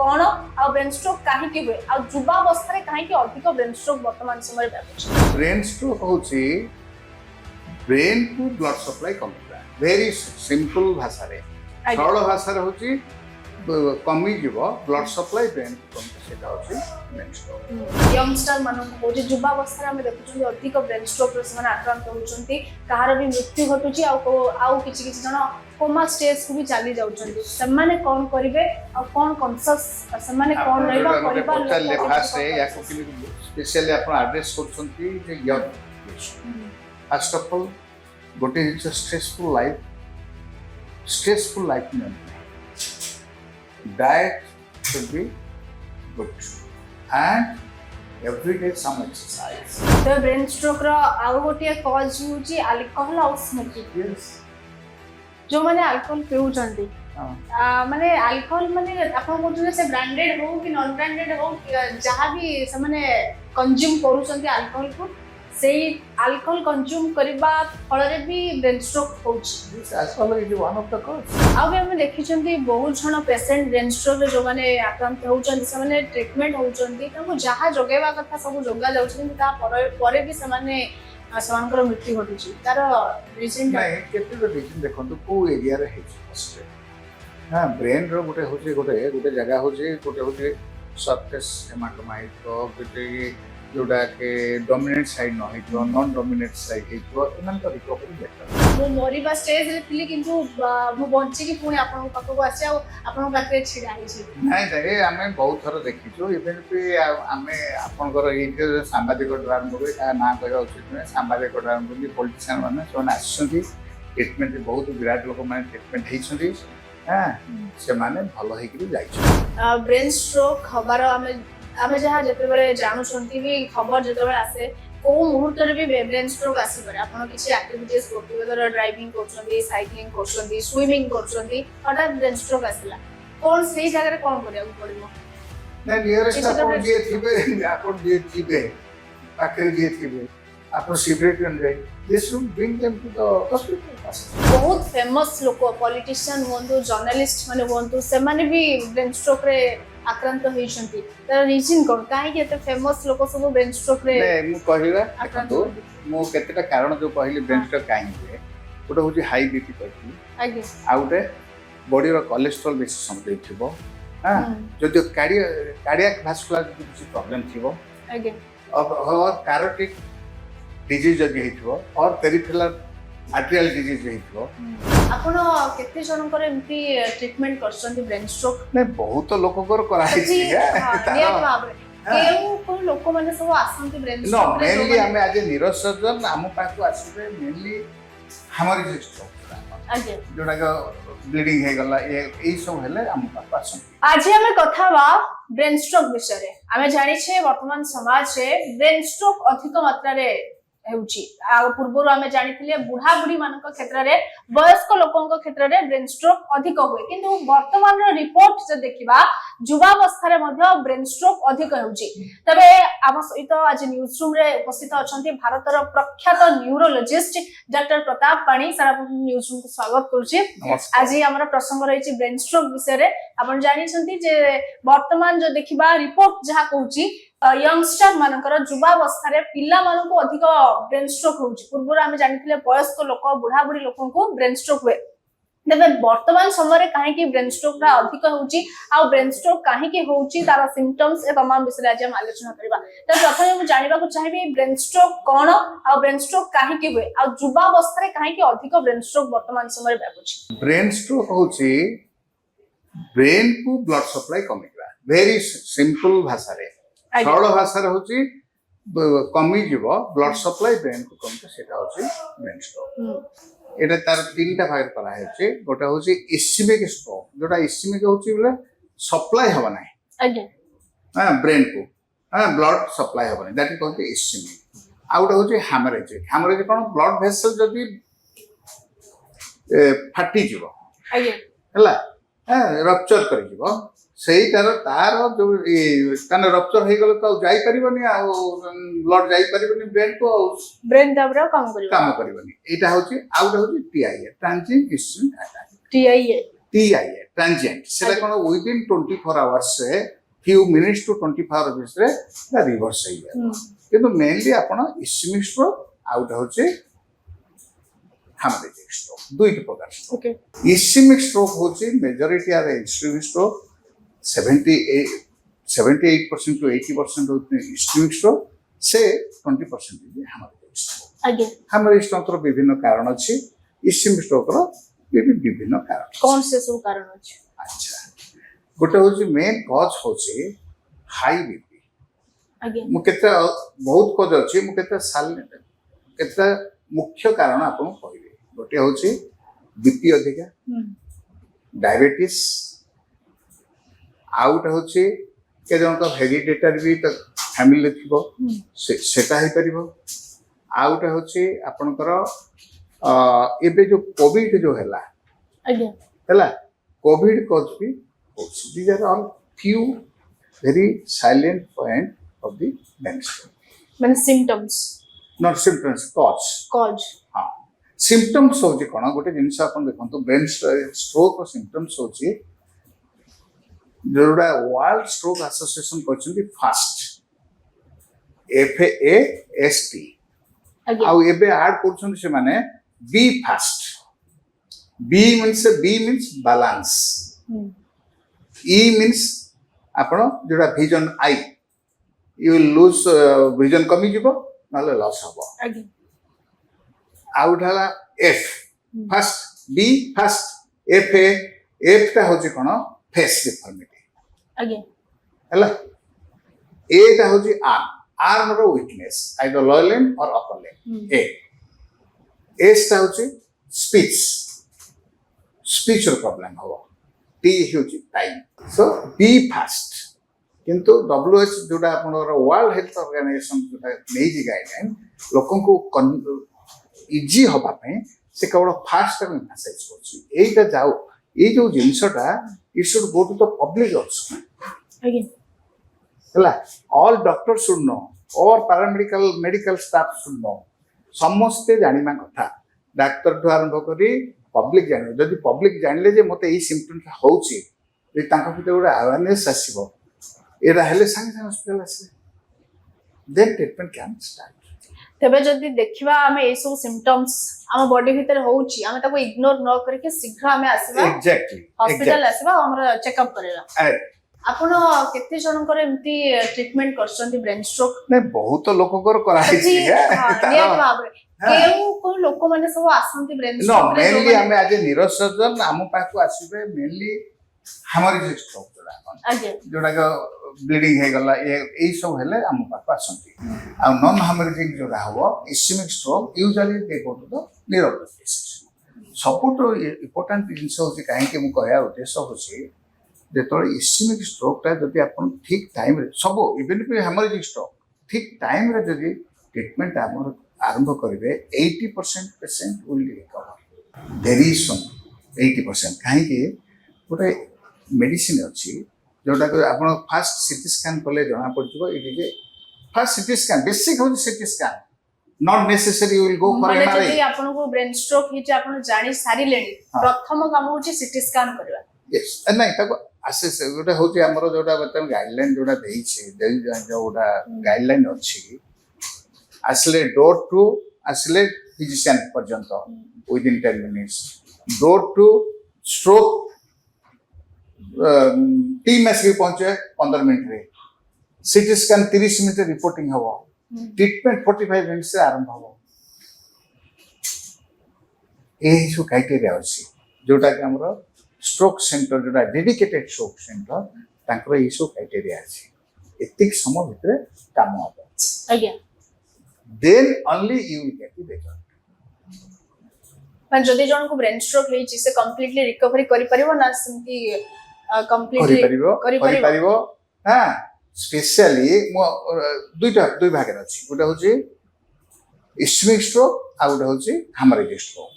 कौन आ brain stroke काहे हुए आ युवावस्था रे काहे अधिक ब्रेन स्ट्रोक वर्तमान समय व्यापुछ ब्रेन स्ट्रोक होची ब्रेन को ब्लड सप्लाई कमिला वेरी सिंपल भाषा रे सरल भाषा रे होची कमी जीव ब्लड सप्लाई ब्रेन को कमी सेटा होची ब्रेन स्ट्रोक यंगस्टर मानन को जे युवावस्था रे हम देखुछन अधिक ब्रेन स्ट्रोक रे समान आक्रांत होउछंती कहार भी मृत्यु घटुची आउ किछि जण कोमा स्टेज को भी चली जाउछंती समान कोन करिवे आ कोन कॉन्शियस समान कोन रहबा परिवार लोक फास्ट रे या को स्पेशली आपण एड्रेस करछंती जे यंग फर्स्ट ऑफ ऑल गोटे इज स्ट्रेसफुल लाइफ में diet should be good and every day some exercise. तो ब्रेन स्ट्रोक रो आउ गोटे कॉज होची अल्कोहल और स्मोकिंग Yes. जो माने अल्कोहल पिउचंती माने अल्कोहल माने आपण कोठे से ब्रांडेड हो कि नॉन ब्रांडेड हो जहां भी से माने कंज्यूम करूचंती अल्कोहल को सेही अल्कोहल कंज्यूम करबा फल रे भी ब्रेन स्ट्रोक होची Alcohol is one of the cause. अब हम देखिछंती बहुत जण पेशेंट ब्रेन स्ट्रोक रे जो माने आक्रांत होउचंती से माने ट्रीटमेंट होउचंती ताको जहां जोगेबा कथा सब जोगा जाउचंती ता परे भी से माने सवानकर मृत्यु घटुची तार रीजन नहीं केते रीजन देखंतु को एरिया रे हेछि फर्स्ट हां ब्रेन रो गोटे जगह होछि गोटे होछि सरफेस हेमाटोमा तो गोटे जोटा के डोमिनेट साइड न हेतो नॉन डोमिनेट साइड हेतो इमान तो रिकवरी बेटर मो मरिबा स्टेज रे थिली किंतु मो बंची की पुणी आपन पाखको आसी आ आपन पाखरे छिडा ही छी नहीं दे हमें बहुत थर देखिछु इवन भी हमें आपनकर ए सांबादिक ड्राम को ना कहबा उचित नहीं सांबादिक ड्राम को पॉलिटिशियन माने सोन आछंती ट्रीटमेंट बहुत विराट लोक माने ट्रीटमेंट हेछंती हां से माने भलो हेकि जाई ब्रेन स्ट्रोक हबार आमे जहाँ जेतेबेले जानुछंती भी खबर जेतेबेले आसे को मुहूर्त रे भी ब्रेन स्ट्रोक आसी पारे आपण किछि एक्टिविटीज करथिबे धर ड्राइविंग करछंती साइक्लिंग करछंती स्विमिंग करछंती हठात ब्रेन स्ट्रोक आसिला कोन सेही जगह रे कोन करिया पड़िबो नहीं नियरेस्ट आपण जे थिबे आखिर जे थिबे आपण सिगरेट न जाई this will bring them to the hospital बहुत फेमस लोक पॉलिटिशियन होंतु जर्नलिस्ट माने होंतु से माने भी ब्रेन स्ट्रोक रे आक्रांत होइछंती तर रीजन कोन काहे कि एते फेमस लोक सब ब्रेन स्ट्रोक रे नहीं मु कहिला देखो मु केतेटा कारण जो कहली ब्रेन स्ट्रोक काहे हुए ओटा होची हाई बीपी कहती आगे आउटे बॉडी रो कोलेस्ट्रॉल बेसी समझै थिबो हां जदि कार्डियक वास्कुलर किछि प्रॉब्लम थिबो आगे और कैरोटिड डिजीज जदि हेथिबो और पेरिफेरल आर्टेरियल डिजीज हेथिबो आपण केते जनकर एमपी ट्रीटमेंट करछंती ब्रेन स्ट्रोक ने बहुत लोककर करा हिछि केउ को लोक माने सब आसंती ब्रेन नो स्ट्रोक रे मेनली हमें आज न्यूरोसर्जन हम पाखु आसीबे मेनली हमारी स्ट्रोक आगे जोडा का ब्लीडिंग हे गला ए सब हेले हम पाखु आसंती आज हमें कथा बा ब्रेन स्ट्रोक विषय रे हमें जानि छे वर्तमान समाज रे ब्रेन स्ट्रोक अधिक मात्रा रे हेउची आ पूर्वरु हमें जानिथिले बुढ़ा बुढ़ी मानक क्षेत्र रे वयस्क लोकंक क्षेत्र रे ब्रेन स्ट्रोक अधिक होय किंतु वर्तमान रो रिपोर्ट जे देखिबा युवावस्था रे मध्ये ब्रेन स्ट्रोक अधिक हेउची तबे आम सहित आज न्यूज रूम रे उपस्थित अछंती भारतर प्रख्यात न्यूरोलॉजिस्ट डॉक्टर प्रताप पाणी सर न्यूज रूम को स्वागत करूची आज हमर प्रसंग रहिछि ब्रेन स्ट्रोक विषय रे आपण जानि छंती जे वर्तमान जो देखिबा रिपोर्ट जहा कहूची यंगस्टर मानकर युवावस्था रे पिल्ला मानको अधिक ब्रेन स्ट्रोक होउची पूर्व आमे जानिथिले वयस्क लोक बुढ़ा बुढ़ी लोकन को ब्रेन स्ट्रोक हुए तबे वर्तमान समय रे काहे कि ब्रेन स्ट्रोक रा अधिक होउची आ ब्रेन स्ट्रोक काहे कि होउची तार सिम्पटम्स ए तमाम विषय आज हम आलोचना करबा त प्रथमे हम जानिबा को चाहिबे ब्रेन स्ट्रोक कोन आ ब्रेन स्ट्रोक काहे कि हुए आ युवावस्था रे काहे कि अधिक ब्रेन स्ट्रोक वर्तमान समय रे व्यापुची ब्रेन स्ट्रोक होची ब्रेन को ब्लड सप्लाई कमिला वेरी सिंपल भाषा रे सरल भाषा रे होची कमी जीव ब्लड सप्लाई ब्रेन को कमी सेटा होची ब्रेन स्ट्रोक एटा तार तीनटा भाग करा हेची गोटा होची इस्केमिक स्ट्रोक जोटा इस्केमिक होची बोले सप्लाई हबा नै आगे हां ब्रेन को हां ब्लड सप्लाई हबा नै दैट इज कॉल्ड इस्केमिक आउट होची हैमरेज कोन ब्लड वेसल जदी फाटी जीव आगे हला रप्चर करि जीव सेही तार जो काने रप्चर हे गलो तो जाई परिबनी आ ब्लड जाई परिबनी ब्रेन को ब्रेन दाबरा काम परिबनी एटा होची आउट होची T I A transient ischaemic attack T I A transient सेटा कोन विद इन 24 आवर्स से फ्यू मिनिट्स टू 24 आवर्स रे रिवर्स हो जाय किंतु मेनली आपण इस्केमिक स्ट्रोक आउट होचे हेमोरेजिक स्ट्रोक दुईट प्रकार ओके इस्केमिक स्ट्रोक होचे majority are ischaemic stroke 78% to 80% होते इस्केमिक स्ट्रोक से 20% हेमोरेजिक स्ट्रोक आगे हेमोरेजिक स्ट्रोक रो विभिन्न कारण अछि इस्केमिक स्ट्रोक रो विभिन्न कारण कौन से सब कारण अछि अच्छा गोटे होची मेन कॉज होची हाई बीपी आगे मु केते बहुत कॉज अछि मु केते साल केते मुख्य कारण आपन कहबे गोटे होची बीपी अधिका डायबिटीज आउट होची के जन तो हेरिडिटरी भी तो फैमिली थिबो सेटा हे परिबो आउट होची आपनकर एबे जो कोविड जो हैला आगे हैला कोविड कॉज भी होची these are all few very silent point of the brain stroke माने सिम्पटम्स नॉट सिम्पटम्स कॉज हाँ सिम्पटम्स होची कोन गोटे जिंस आपन देखंतु ब्रेन स्ट्रोक रो सिम्पटम्स होची जोड़ा वर्ल्ड स्ट्रोक एसोसिएशन कहछन्ती फास्ट FAST आगे आउ एबे ऐड करछन्ती से माने B fast B means balance E means आपण जोड़ा vision eye you will lose vision कमी जीवो नाले लॉस हबो आगे आउट हला F fast B fast F ता होची कोन फेस डिफॉर्मिटी आगे हैला ए ता होची आर्म रो वीकनेस आइदर लोअर लिम्ब और अपर लिम्ब एस ता होची स्पीच रो प्रॉब्लम हो टी होची टाइम सो बी फास्ट किंतु WHO जोटा आपनर वर्ल्ड हेल्थ ऑर्गेनाइजेशन जोटा नै जी गाइडलाइन लोकन को इजी होबा पे से केवल फास्ट टाइम मैसेज करछि एटा जाओ ए जो जिंसटा it should go to the public also आगे हला ऑल डॉक्टर शुड नो और paramedical medical staff should know समस्ते जानिमा कथा डॉक्टर ठु आरंभ करी पब्लिक जाने जदि पब्लिक जानले जे मते ई सिम्पटम होउची जे तांका भीतर गोटे अवेयरनेस आसीबो एरा हेले संगे संगे हॉस्पिटल आसे देन ट्रीटमेंट कैन स्टार्ट तबे जदि देखिबा हमें ए सब सिम्पटम्स हम बॉडी भीतर होउची हम ताको इग्नोर न करके शीघ्र हमें आसीबा एग्जैक्टली हॉस्पिटल आसीबा हमरा चेकअप करेला आपण केते जनकर एमती ट्रीटमेंट करछन्ती ब्रेन स्ट्रोक नै बहुत लोककर कराई छी नियत भाबरे केउ को लोक माने सब आसंती ब्रेन नो स्ट्रोक मेनली हमें आज न्यूरोसर्जन हम पाखु आसीबे मेनली हेमोरेजिक स्ट्रोक आगे जोड़ा का ब्लीडिंग हे गला ए सब हेले हम पाखु आसंती आ नॉन हेमोरेजिक जोड़ा हो ischemic stroke usually they go to the neurologist सबटो इंपोर्टेंट जिंस होची काहे के मु कहया उद्देश्य होची जेतो इस्केमिक स्ट्रोक ता जदि आपण ठीक टाइम रे सब इवन भी हेमोरेजिक स्ट्रोक ठीक टाइम रे जदि ट्रीटमेंट हमर आरंभ करिवे 80% patient will recover very soon 80% काहे के गोटे मेडिसिन अछि जोटा को आपण फास्ट सीटी स्कैन करले जणा पड़थिबो इडी जे फास्ट सीटी स्कैन बेसिक हो CT scan not necessary will go for MRI जदि आपण को ब्रेन स्ट्रोक हिचे आपण जानि सारी लेनी प्रथम काम होची सीटी स्कैन करबा यस नै ताको आसे गोटे होची हमरो जोटा बतन गाइडलाइन जोटा देइछे जोटा गाइडलाइन अछि असले डोर टू असले फिजिशियन पर्यंत with in 10 minutes door two stroke TMS भी पहुंचे 15 मिनट रे सीटी स्कैन 30 मिनट रिपोर्टिंग हबो ट्रीटमेंट 45 मिनट से आरंभ हबो एही सो क्राइटेरिया अछि जोटा कि हमरो स्ट्रोक सेंटर जोटा डेडिकेटेड स्ट्रोक सेंटर तांकर एही सो क्राइटेरिया अछि एतिक समय भितरे काम हबो आज्ञा then only you will get the result पर जदि जन को ब्रेन स्ट्रोक हेची से कंप्लीटली रिकवरी करि परिबो ना सिंपली कंप्लीटली करि परिबो हां स्पेशली दुई भाग रे अछि गोटा होची इस्केमिक स्ट्रोक आ गोटा होची हेमोरेजिक स्ट्रोक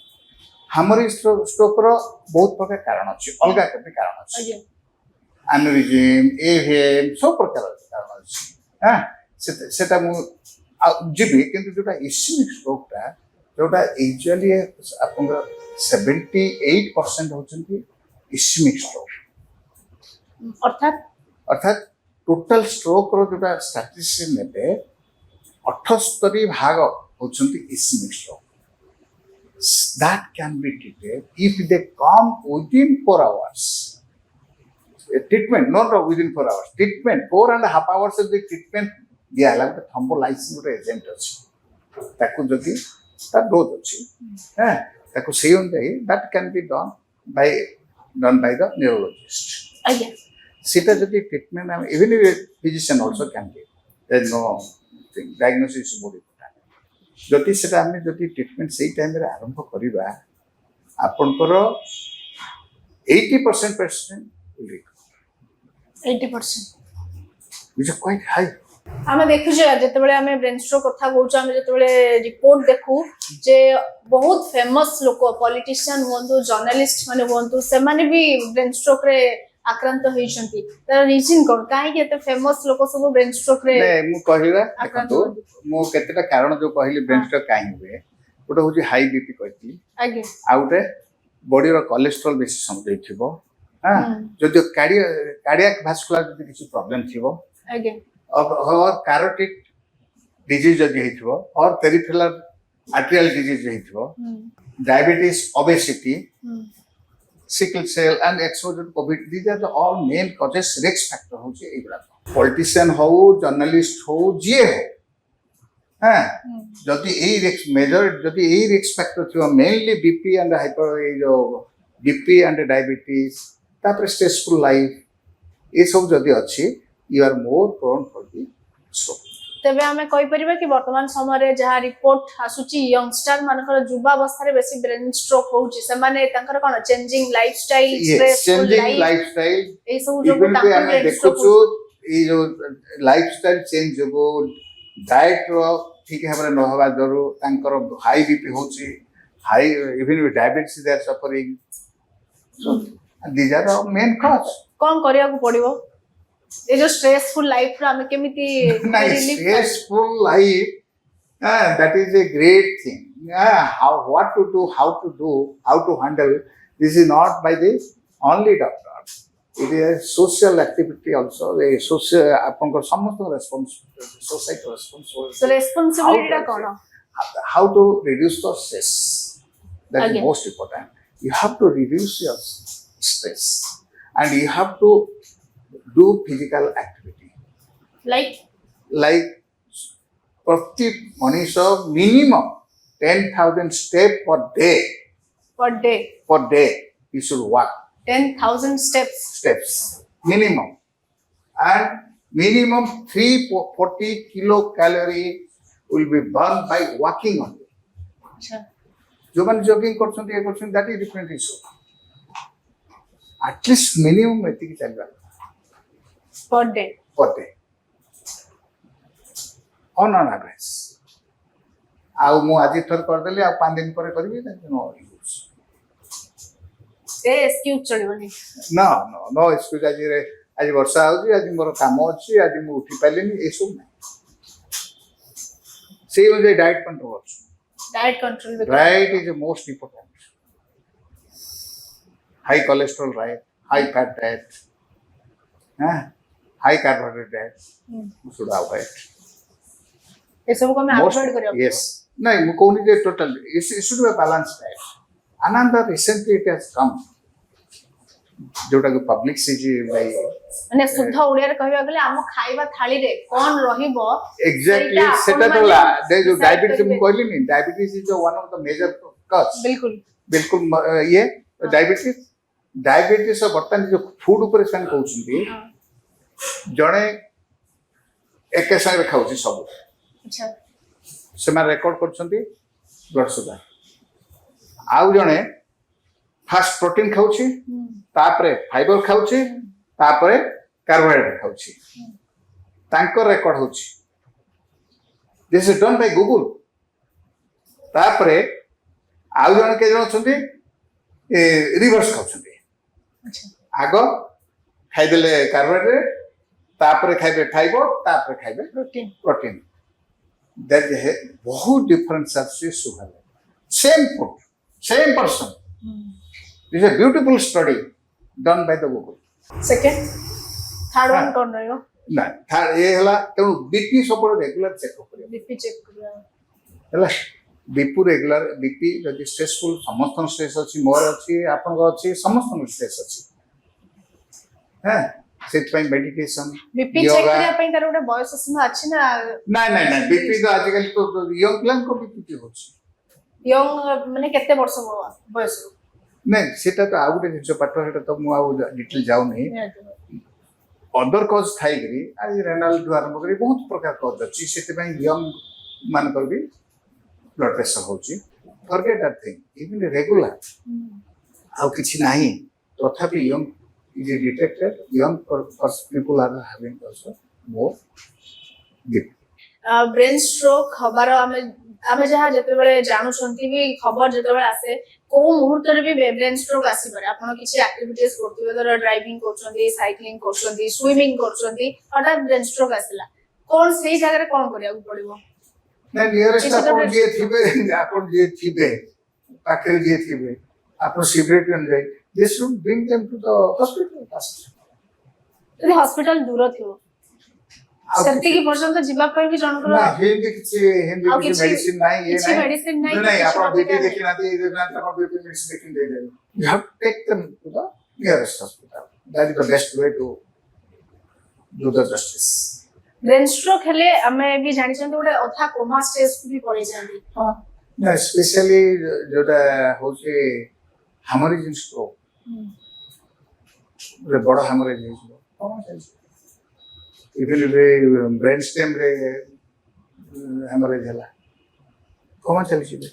हेमोरेजिक स्ट्रोक रो बहुत प्रकार कारण अछि अलगा केते कारण अछि एन्युरिज्म एवीएम सब प्रकार कारण अछि हां सेटा मु जीबी किंतु जोटा इस्केमिक स्ट्रोक ता जोटा एक्चुअली अपन 78% होचंती इस्मिक स्ट्रोक अर्थात अर्थात टोटल स्ट्रोक रो जोटा स्टैटिस्टिक्स नेबे 78 भाग होचंती इस्मिक stroke that can be treated if they come within 4 hours. Treatment, not within 4 hours. Treatment, 4.5 hours of the treatment दिया अलग तो थ्रोम्बोलाइसिन गोटे एजेंट अछि ताकू जदि ता डोज अछि हैं ताकू से अनुसार that can be done by the neurologist. आज्ञा सीटा जदि ट्रीटमेंट हम even physician also can give. There is no thing. Diagnosis is more important. जदि सेटा हम जदि ट्रीटमेंट सही टाइम रे आरंभ करिबा आपनकर 80% patient will recover. 80% which is quite high. आमे देखु जे जेतेबेले आमे ब्रेन स्ट्रोक कथा कहूछ आमे जेतेबेले रिपोर्ट देखु जे बहुत फेमस लोक पॉलिटिशियन हुंतु जर्नलिस्ट माने हुंतु से माने भी ब्रेन स्ट्रोक रे आक्रांत होइछंती तर रीजन कोन काहे के एते फेमस लोक सब ब्रेन स्ट्रोक रे नै मु कहिला देखतो मु केतेटा कारण जो कहिली ब्रेन स्ट्रोक काहे हुए गोटे होची हाई बीपी कहती आगे आउटे बॉडी रो कोलेस्ट्रॉल बेसी समझै थिबो हां जदि कार्डियक वास्कुलर जदि किछि प्रॉब्लम थिबो आगे और कैरोटिड डिजीज जदि हेथिबो और पेरिफेरल आर्टेरियल डिजीज हेथिबो diabetes obesity sickle cell and exposure to covid these are the all main causes risk factor होची एगुला पॉलिटिशियन हो जर्नलिस्ट हो जे हो हां जदि ए रिस्क मेजर जदि ए रिस्क फैक्टर थियो मेनली बीपी एंड हाइपर ए जो बीपी एंड डायबिटीज तापर स्ट्रेसफुल लाइफ ए सब जदि अछि you are more prone for the stroke तबे हमें कहि परिबा कि वर्तमान समय रे जहा रिपोर्ट आसुची यंगस्टर मानकर युवा अवस्था रे बेसी ब्रेन स्ट्रोक होउची से माने तांकर कोन चेंजिंग लाइफस्टाइल स्ट्रेसफुल लाइफस्टाइल ए सब जो तांकर ब्रेन स्ट्रोक देखुछु ए जो लाइफस्टाइल चेंज जबो डाइट रो ठीक है न हवा जरो तांकर हाई बीपी होची high even with diabetes they are suffering so these are the main cause कोन करिया को पड़िबो ये जो स्ट्रेसफुल लाइफ रा हमें केमिति relief stressful life that is a great thing how what to do how to handle this is not by the only doctor it is a social activity also a social apanko samast responsibility society responsibility so responsibility ra kono how to reduce the stress that is Again. most important you have to reduce your stress and you have to do physical activity like प्रति मनीषो minimum 10,000 steps per day you should walk 10,000 steps minimum and minimum 340 kilocalorie will be burned by walking only अच्छा जो man jogging करछन ये करछन that is different issue at least minimum एतिकी चलबा per day on average आउ मु आज थर कर देली आ 5 दिन पर करबी नो यूज ए एक्सक्यूज चलिबनी नो एक्सक्यूज आज वर्षा होजी आज मोर काम अछि आज मु उठी पालेनी ए सब नै से जे diet control diet is most important high cholesterol diet high fat diet high carbohydrate diet should avoid ये सब को मैं अवॉइड करियो yes नहीं मु कोनी जे total it should be a balanced diet another recently it has come जोटा को पब्लिक से जी भाई माने शुद्ध ओडिया रे कहबा गेले हम खाइबा थाली रे कोन रहिबो एग्जैक्टली सेटा तोला दे जो डायबिटीज मु कहली नहीं diabetes is one of the major cause बिल्कुल ये डायबिटीज बर्तन जो फूड ऊपर सन कहउछंती जणे एके संगे खाउची सब अच्छा से मैं रेकॉर्ड करछंती ब्लड शुगर आउ जणे फास्ट प्रोटीन खाउची तापरे फाइबर खाउची तापरे कार्बोहाइड्रेट खाउची तांकर रेकॉर्ड होची this is done by Google तापरे आउ जणे के जण छंती रिवर्स खाउछंती अच्छा आगो खाइदेले कार्बोहाइड्रेट तापरे खाइबे फाइबर तापरे खाइबे प्रोटीन दैट है बहुत डिफरेंस আছে sugar same food same person this is a beautiful study done by the Google. Second third one कौन रहियो ना ये हला तेणु बीपी सब रेगुलर चेकअप करियो बीपी चेक करियो हला बीपी रेगुलर बीपी जदि स्ट्रेसफुल समस्त स्ट्रेस अछि मोर अछि आपन अछि समस्त स्ट्रेस अछि हां सेट पाइन मेडिटेशन बीपी चेक करिया पई तार गोटे बयस सीमा अछि ना ना ना ना बीपी तो आजकल तो यंग प्लान को बीपी होछि यंग माने केते वर्ष बयस नहीं सेटा तो आउ गोटे जिंस पाठ सेटा तो मु आउ डिटेल जाउ नहीं अदर कज थाई करी आज रेनाल जो आरंभ करी बहुत प्रकार कज अछि सेते पई यंग मान कर भी ब्लड प्रेशर होछि forget that thing even regular आउ किछि नाही तथापि young is detected young people are having also more brain stroke हबार आमे जहा जते बेले जानू छंती भी खबर जते बेले आसे को मुहूर्त रे भी ब्रेन स्ट्रोक आसी पारे आपण किछि एक्टिविटीज करथिबे धर ड्राइविंग करछंती साइक्लिंग करछंती स्विमिंग करछंती हठात ब्रेन स्ट्रोक आसिला कोन सेही जगह रे कोन करिया पड़िबो ना नियरेस्ट अपन जे थिबे पाखे जे थिबे अपन सिगरेट न जाय they should bring them to the hospital यदि हॉस्पिटल दूर थियो सेंती की पर्यंत जिबा पर भी जण ना हिंदी किछि मेडिसिन नाही ये किछि मेडिसिन नाही नहीं अपन बीपी देखि ना अपन बीपी मेडिसिन देखि दे दे you have to take them to the nearest hospital that is the best way to do the justice brain stroke हेले हमें भी जानि छन गोटे अथा कोमा स्टेज भी पड़ी जांदी हां ना स्पेशली जोटा होचे हेमरेज स्ट्रोक रे बड़ा हेमरेज है इवन रे ब्रेन स्टेम रे हेमरेज हला कौन चली छी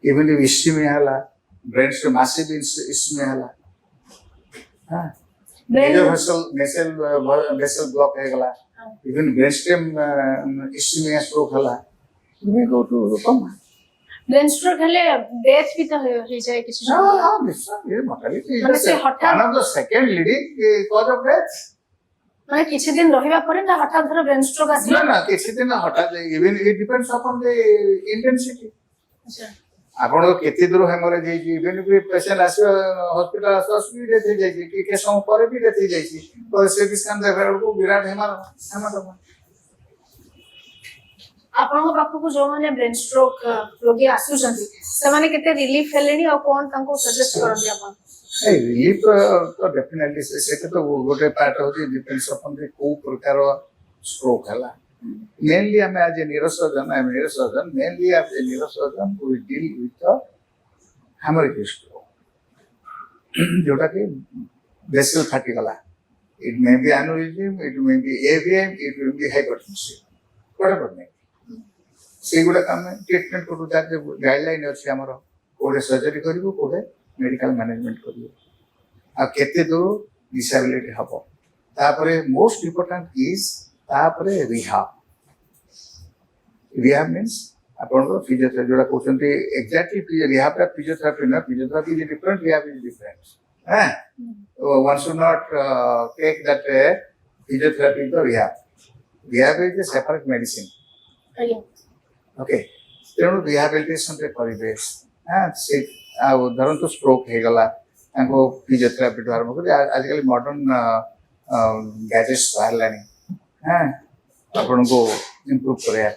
इवन इस्मी हला ब्रेन स्टेम मासिव इस्मी हला हां मेजर वेसल ब्लॉक है गला इवन ब्रेन स्टेम इस्मी स्ट्रोक हला we go to come brain stroke हेले डेथ भी तो हो जाए किछि हां निश्चय ये मोर्टालिटी माने से हठात one of the second leading cause of death माने किछि दिन रहिबा परे ना हठात धर ब्रेन स्ट्रोक आसी ना ना किछि दिन हठात even it depends upon the intensity अच्छा आपण केते दूर हेमरेज हे इवन भी पेशेंट आसे हॉस्पिटल आसे सुई थे जाई कि के समय पर भी थे जाई तो से स्कैन देखा को विराट हेमाटोमा आपन पाखु को जो माने ब्रेन स्ट्रोक रोगी आसु छथि से माने केते रिलीफ हेलेनी और कोन तांको सजेस्ट करबी आपन ए रिलीफ तो डेफिनेटली से तो गोटे पार्ट होची डिपेंड्स अपॉन द को प्रकार स्ट्रोक हला मेनली हमें आज neurosurgeon mainly as a neurosurgeon we deal with the hemorrhage stroke जोटा कि वेसल फाटी गला it may be aneurysm it may be AVM it may be hypertension whatever may से गुडा काम ट्रीटमेंट करू ता गाइडलाइन अछि हमरो कोडे सर्जरी करिवो कोडे मेडिकल मैनेजमेंट करिवो आ केते दूर डिसेबिलिटी हबो तापरे मोस्ट इंपोर्टेंट इज तापरे रिहाब मीन्स आपन फिजियोथेरापी जोड़ा कहते एक्जाक्टली रिहाब का फिजियोथेरापी ना physiotherapy is different rehab is different हां one should not take that physiotherapy to rehab is a separate medicine okay तेणु रिहाबिलिटेशन रे करिबे हां से धरन तो स्ट्रोक हे गला ताको फिजियोथेरापी आरंभ कर आजकल मॉडर्न गैजेट्स बाहरलानी हां आपन को इंप्रूव करे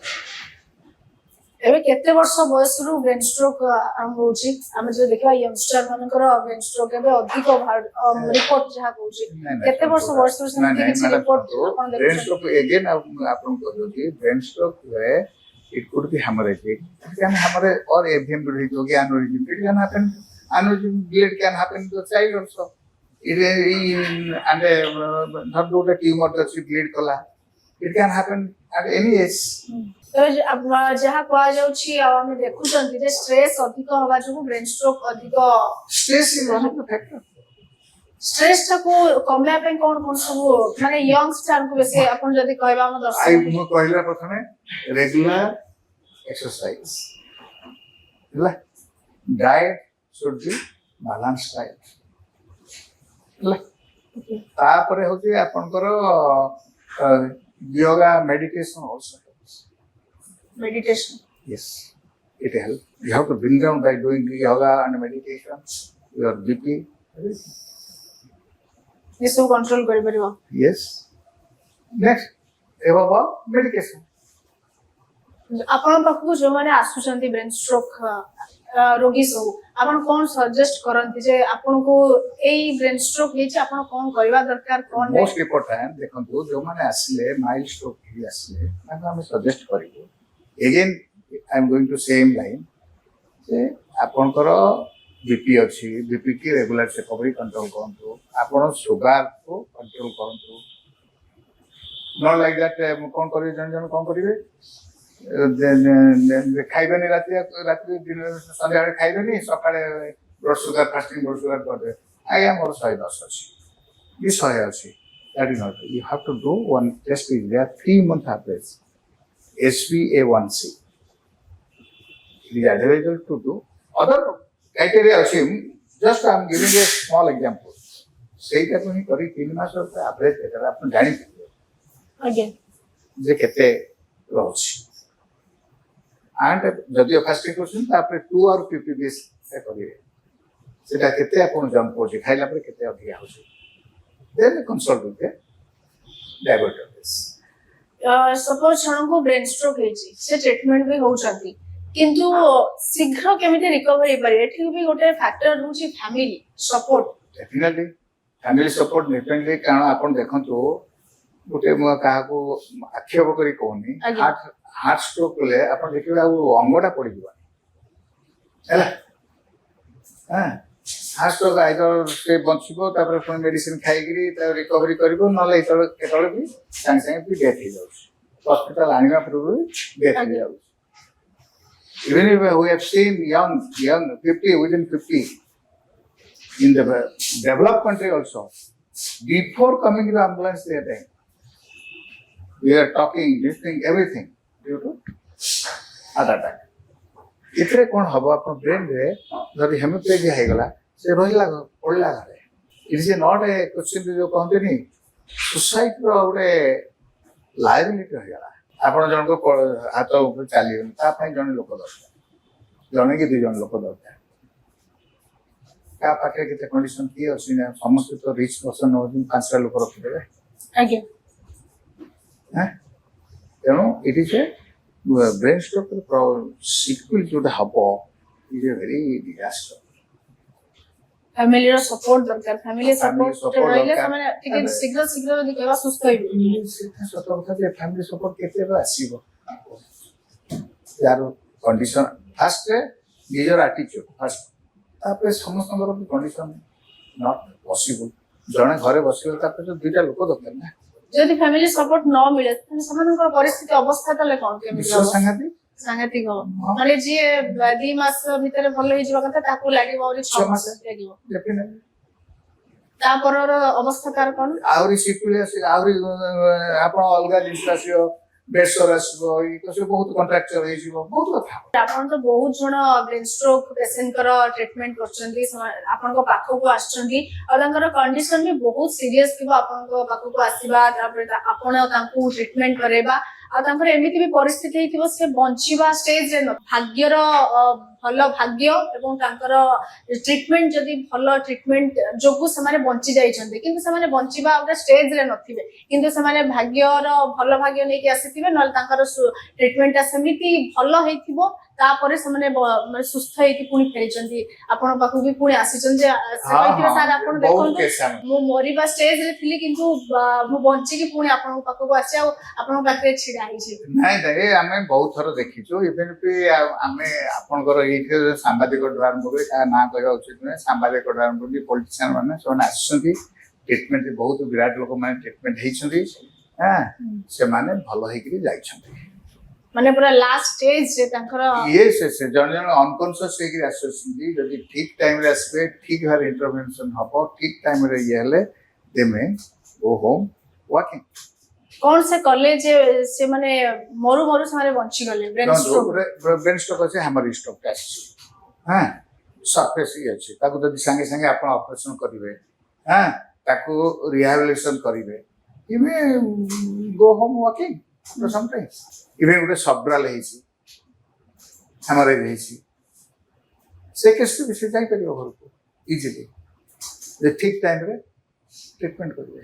एबे केते वर्ष बयस रु ब्रेन स्ट्रोक आरंभ होची हम जो देखा यंगस्टर मानकर ब्रेन स्ट्रोक एबे अधिक रिपोर्ट जहा होची केते वर्ष बयस रु से किछि रिपोर्ट अपन ब्रेन देखा स्ट्रोक अगेन आपन को कि brain stroke way it could be hemorrhage it can hemorrhage or AVM bleed होगी aneurysm it can happen aneurysm bleed can happen to the child also it and not do the tumor that she bleed kala it can happen at any age तो जहा को जाउछि आ हम देखु छथि जे stress अधिक होगा जो ब्रेन स्ट्रोक अधिक stress is one of the factor stress को कमला पे कोन सब माने यंगस्टर को बेसी अपन जदी कहबा हम दर्शक आई मु कहला प्रथमे रेगुलर एक्सरसाइज हला diet should be balance diet हला तापरे होती आपनकर yoga meditation also meditation yes it helps you have to bring down by doing yoga and meditation your BP ये सब कंट्रोल कर परिबो Yes. Next, above all, medication. आपण पाखु जो माने आसुचंती ब्रेन स्ट्रोक रोगी सब आपण कोन सजेस्ट करंती जे आपण को एई ब्रेन स्ट्रोक हे जे आपण कोन करबा दरकार कोन Most important, देखो जो माने आसले माइल्ड स्ट्रोक ही आसले ताको हम सजेस्ट करिवो. Again, I am going to same line. जे आपण करो बीपी अछि बीपी की रेगुलर चेकअप री कंट्रोल करंतु आपण शुगर को कंट्रोल करंतु नॉट लाइक दैट कोन करिवे जन जन कोन करिवे खाइबेनी राति राति दिन संध्या खाइबेनी सकाळे blood sugar fasting blood sugar करदे आया मोर 110 अछि ये 100 अछि that is not you have to do one test is there 3 month average HbA1c it is advisable to do other criteria अछि just I am giving a small example सेटा को ही करी 3 मास एवरेज एकर आपण जानि अगेन जे केते रहछि and जदि fasting करछन तापर 2 और 50 days से करिवे सेटा केते आपण जम पड़छि खाइला पर केते अधिया होछि then consult with diabetes suppose जन को ब्रेन स्ट्रोक हेछि से ट्रीटमेंट भी होउचंती किंतु शीघ्र केमिति रिकवरी पारे एठी भी गोटे फैक्टर रहउछि family support definitely family support definitely कारण आपण देखंतु गोटे म काहा को आक्षेप करी कहनी हार्ट स्ट्रोक ले आपण देखिबा अंगटा पड़ी दिबा हैला हां हार्ट स्ट्रोक आइदर से बंचिबो तापर कोन मेडिसिन खाइगिरी ता रिकवरी करबो नले केतळे भी संग संग भी डेथ हो जाउछ हॉस्पिटल आनिबा पूर्व डेथ हो जाउछ even if we have seen young 50 within 50 in the developed country also before coming to the ambulance they are dying. We are talking listening everything due to heart attack. इतरे कौन हबो अपन brain रे जदि हेमोप्लेजिया हे गला से रोहिला पड़ला घरे it is not a question जो कहते नहीं सोसाइटी रो गोटे लायबिलिटी हो गला आपण जन को हाथ ऊपर चली ता पई जन लोक दरकार जने कि 2 जन लोक दरकार का पाखे केते कंडीशन की अछि ना समस्त तो रिच पर्सन हो 5 लोक रखि देबे आगे हैं तेणु it is a brain stroke sequel जो हबो is a very disaster family रो सपोर्ट दरकार फैमिली Family सपोर्ट support रहले दरकार। माने ठीक शीघ्र शीघ्र यदि केवा सुस्त होइबे सत कथा जे फैमिली सपोर्ट केते आसीबो यार कंडीशन फर्स्ट निजर एटीट्यूड फर्स्ट तापर समस्त कंडीशन नॉट पॉसिबल जने घरे बसिबो तापर जो 2टा लोक दरकार ना जदि फैमिली सपोर्ट न मिले त समानकर परिस्थिति अवस्था तले कोन केमिति विश्व संगति सांगतिक हो माने जे 2 मास भीतर भल होई जबा कथा ताकू लागिबो और 6 मास लागिबो डेफिनेटली ता परर अवस्था कार कोन आउरी सिक्वल आउरी आपण अलगा जिंस आसियो बेसर आसिबो ई तो से बहुत कॉन्ट्रैक्चर हे जिवो बहुत कथा आपण तो बहुत जण ब्रेन स्ट्रोक पेशेंट कर ट्रीटमेंट करछंती आपण को पाखो को आछंती और तांकर कंडीशन भी बहुत सीरियस किबा आपण को पाखो को आसीबा तापर आपण तांकू ट्रीटमेंट करेबा आ तांकर एमिति भी परिस्थिति हेतिबो से बंचिबा स्टेज रे भाग्यर भल भाग्य एवं तांकर ट्रीटमेंट जदि भल ट्रीटमेंट जोगु समाने बंची जाइछंती किंतु समाने बंचिबा ओटा स्टेज रे नथिबे किंतु समाने भाग्यर भल भाग्य नै कि आसीथिबे नल तांकर ट्रीटमेंट समिति भल हेतिबो तापरे समाने सुस्थ हेति पुनी फेरिचंती आपण पाखु भी पुनी आसीचन जे कहथिबे सर आपण देखन मो मरिबा स्टेज रे थिली किंतु मो बंची कि पुनी आपण पाखु आसी आ आपण पाखरे छिडा आइ छै नहीं दे आमे बहुत थर देखिचो इवन पे आमे आपनकर एठी सांबादिक आरंभ करे का ना कहबा उचित नै सांबादिक आरंभ भी पॉलिटिशियन माने सोन आछंती ट्रीटमेंट बहुत विराट लोक माने ट्रीटमेंट हेछंती हां से माने भलो हेकरी जाइछंती माने पूरा लास्ट स्टेज जे तांकर यस यस जन जन अनकॉन्शियस हेकरी आछंती जदि ठीक टाइम रे आसबे ठीक हर इंटरवेंशन हबो ठीक टाइम रे येले दे में गो होम वॉकिंग कौन से कॉलेज से माने मरु मरु से माने बंची गले ब्रेन स्ट्रोक अछि हमर स्ट्रोक टेस्ट हां सरफेस ही अछि ताको जदि संगे संगे आपण ऑपरेशन करिवे हां ताको रिहैबिलिटेशन करिवे इमे go home walking for some time इमे उडे सबराल हेछि हमरे हेछि से केस भी से जाई परियो घर को इजीली जे ठीक टाइम रे ट्रीटमेंट करेंगे।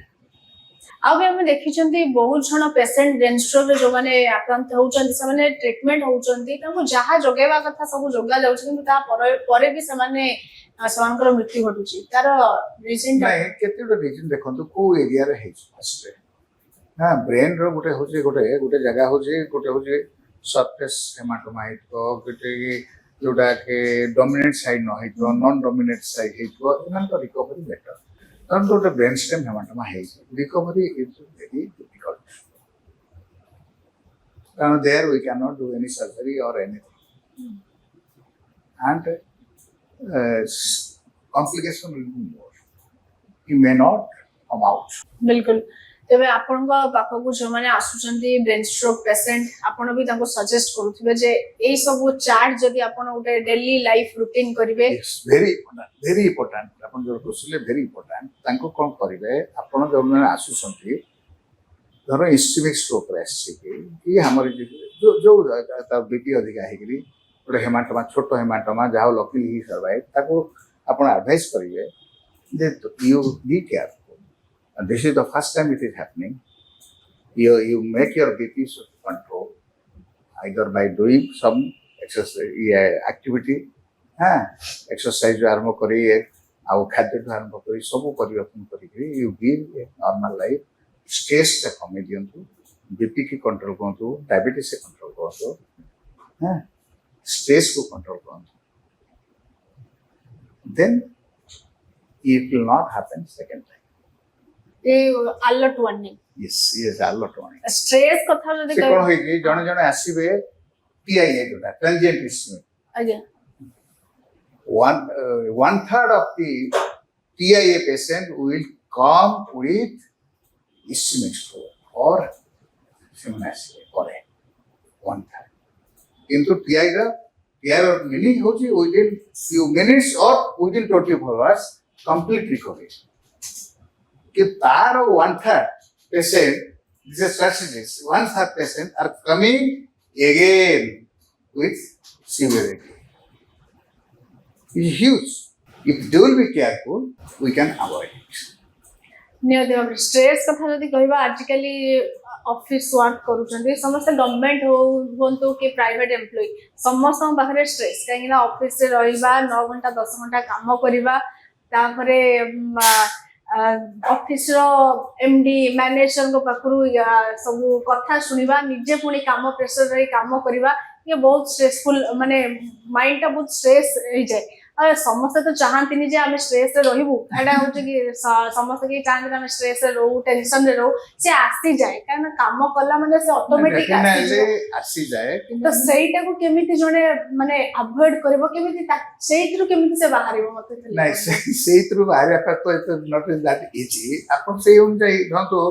ଆଉ ବି ଆମେ ଦେଖିଛନ୍ତି ବହୁତ ଜଣ ପେସେଣ୍ଟ ବ୍ରେନ୍ ଷ୍ଟ୍ରୋକ୍ ରେ ଯୋଉମାନେ ଆକ୍ରାନ୍ତ ହଉଛନ୍ତି ସେମାନେ ଟ୍ରିଟମେଣ୍ଟ ହଉଛନ୍ତି ତାଙ୍କୁ ଯାହା ଯୋଗେଇବା କଥା ସବୁ ଯୋଗା ଯାଉଛି କିନ୍ତୁ ତା ପରେ ବି ସେମାନେ ସେମାନଙ୍କର ମୃତ୍ୟୁ ଘଟୁଛି ତାର ରିଜିନ୍ ନାଇଁ କେତେ ଗୋଟେ ରିଜିନ୍ ଦେଖନ୍ତୁ କୋଉ ଏରିଆରେ ହେଇଛି ଫାର୍ଷ୍ଟ ହଁ ବ୍ରେନ୍ ର ଗୋଟେ ହଉଛି ଗୋଟେ ଜାଗା ହଉଛି ଗୋଟେ ହଉଛି ସରଫେସ୍ ହେମାଟୋମା ହେଇଥିବ ଗୋଟେ ଯୋଉଟା କି ଡୋମିନେଣ୍ଟ ସାଇଡ୍ ନ ହେଇଥିବ ନନ୍ ଡୋମିନେଣ୍ଟ ସାଇଡ୍ ହେଇଥିବ ଏମାନଙ୍କ ରିକଭରି ବେଟର କାରଣ ଗୋଟେ ବ୍ରେନ୍ ଷ୍ଟେମ୍ ହେମାଟୋମା ହେଇଛି ରିକଭରି ଇଜ୍ ଭେରି ଡିଫିକଲ୍ଟ କାରଣ there we can not do any surgery और anything and complication will be more. You may not come out. बिल्कुल तेबे आपनका पाखकु जोमाने आसुचंती ब्रेन स्ट्रोक पेशेंट आपण भी ताको सजेस्ट करूथिबे जे एई सब चार्ट जदी आपण उटे डेली लाइफ रूटीन करिवे Yes, very important आपण जो कोसले very important तांको कोन करिवे आपण जो माने आसुचंती धरो इस्केमिक स्ट्रोक रे आसी कि हमर जो ता बीपी अधिका हेगिरी गोटे हेमाटोमा छोट हेमाटोमा जहाँ लकीली ही सर्वाइव ताको आपण एडवाइस करिवे जे you be careful and this is the first time it is happening you make your BP control either by doing some exercise activity exercise आरंभ करी आउ खाद्य आरंभ करी सब परिवर्तन करी you give a normal life stress से कमी दियंतु बीपी की कंट्रोल करंतु डायबिटीज से कंट्रोल करंतु स्ट्रेस को कंट्रोल करंतु then it will not happen second time A alert warning yes alert one stress कथा जदी से कोन होई कि जने जने आसीबे TIA जोटा ट्रांजिएंट इस्केमिक आज्ञा one third of the TIA patient will come with ischemic stroke or seminal करे one third किंतु TIA meaning होची within few minutes or within 24 hours complete recovery कि तार one third patient this is strategies one third patient are coming again with severity is huge if they will be careful we can avoid it नियति भाव stress कथा जदी कहबा आजिकली office work करूछन्ती समस्त government होंतु कि private employ समस्त बाहर stress काहे ना ऑफिस रे रहिबा 9 घंटा 10 घंटा काम करिबा तापरे ऑफिस रो एमडी मैनेजर को पाखरु सब कथा सुनिबा निजे पुणी काम प्रेशर रही काम करिबा ये बहुत स्ट्रेसफुल माने माइंड टा बहुत स्ट्रेस हो जाए समस्त तो चाहती जे आम स्ट्रेस रे रहबू एटा हो कि समस्त के चाहते आम स्ट्रेस रे रहू टेंशन रे रहू से आसी जाए कारण काम कला माने से ऑटोमेटिक आसी जाए तो सेटा को केमिति जने माने अवॉइड करबो केमिति सेइत्रु केमिति से बाहरिबो मते नहीं सेइत्रु बाहर का तो इट नॉट दैट इजी आपण से उन जाई धंतो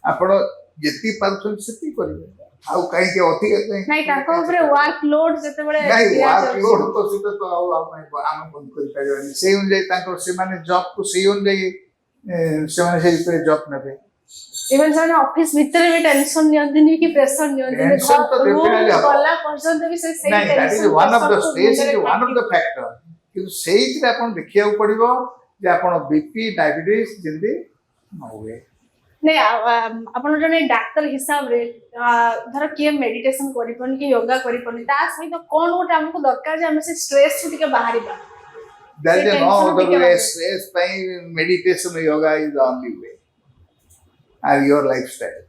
आपण जेती पारछन सेती करिवे आउ काई के अति नहीं ताको ऊपर वर्क लोड जते बळे नहीं वर्क लोड तो सित तो आम बंद कर पारिबानी से उन जाई ताको से माने जॉब को से उन जाई से माने से ऊपर जॉब नेबे इवन से ऑफिस भीतर भी टेंशन नियंत्रण की प्रेशर नियंत्रण टेंशन तो डेफिनेटली गला पर्यंत भी से सेम नहीं that is one of the stress is one of the factor कि सेइति आपण देखिया पड़िबो जे आपण बीपी डायबिटीज जल्दी न होवे नहीं आपण जने डॉक्टर हिसाब रे धर के मेडिटेशन करिपन कि योगा करिपन ता सहित कोन गोटे हमको दरकार जे हम से स्ट्रेस के बाहरिबा there is no other way stress by meditation yoga is the only way and your lifestyle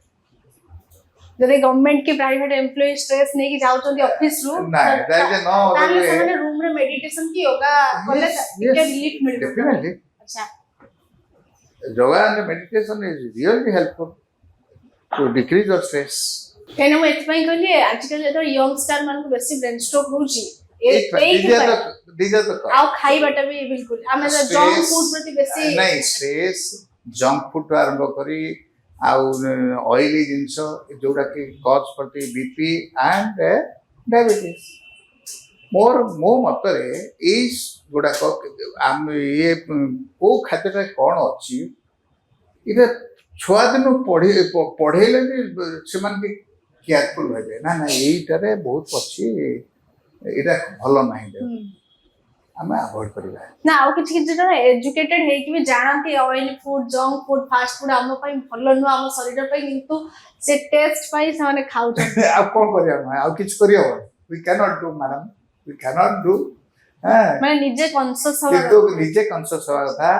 जदे गवर्नमेंट के प्राइवेट एम्प्लॉय स्ट्रेस नहीं कि जाउचंती ऑफिस रू नहीं there is no other way ताले रूम रे मेडिटेशन की योगा करले के रिलीफ मिल definitely अच्छा yoga and meditation is really helpful to decrease your stress केने मैं इतपई कहली आजकल जो यंगस्टर मान को बेसी ब्रेन स्ट्रोक होची these are the आउ खाइबाटा भी बिल्कुल हमें जो जंक फूड प्रति बेसी नहीं स्ट्रेस जंक फूड आरंभ करी आउ ऑयली जिंस जोड़ा की कॉज प्रति बीपी एंड डायबिटीज मोर मो मतरे इस गुडा को आम ये को खाद्यटा कौन अच्छी इधर छुआ दिन पढ़ेले से केयरफुल हे ना ना यहीटारे बहुत अच्छी इटा भल ना ଆମେ ଆଭଏଡ୍ କରିବା। ନା ଆଉ କିଛି କିଛି ଜଣ ଏଜୁକେଟେଡ ହେଇକି ବି ଜାଣନ୍ତି oily food junk food fast food ଆମ ପାଇଁ ଭଲ ନୁହଁ ଆମ ଶରୀର ପାଇଁ କିନ୍ତୁ ସେ ଟେଷ୍ଟ ପାଇଁ ସେମାନେ ଖାଉଛନ୍ତି। ଆଉ କ'ଣ କରିବା ଆମେ ଆଉ କିଛି କରିହବ we cannot do madam we cannot do ମାନେ ନିଜେ କନସିୟସ୍ ହବା କିନ୍ତୁ ନିଜେ କନସିୟସ୍ ହେବା କଥା।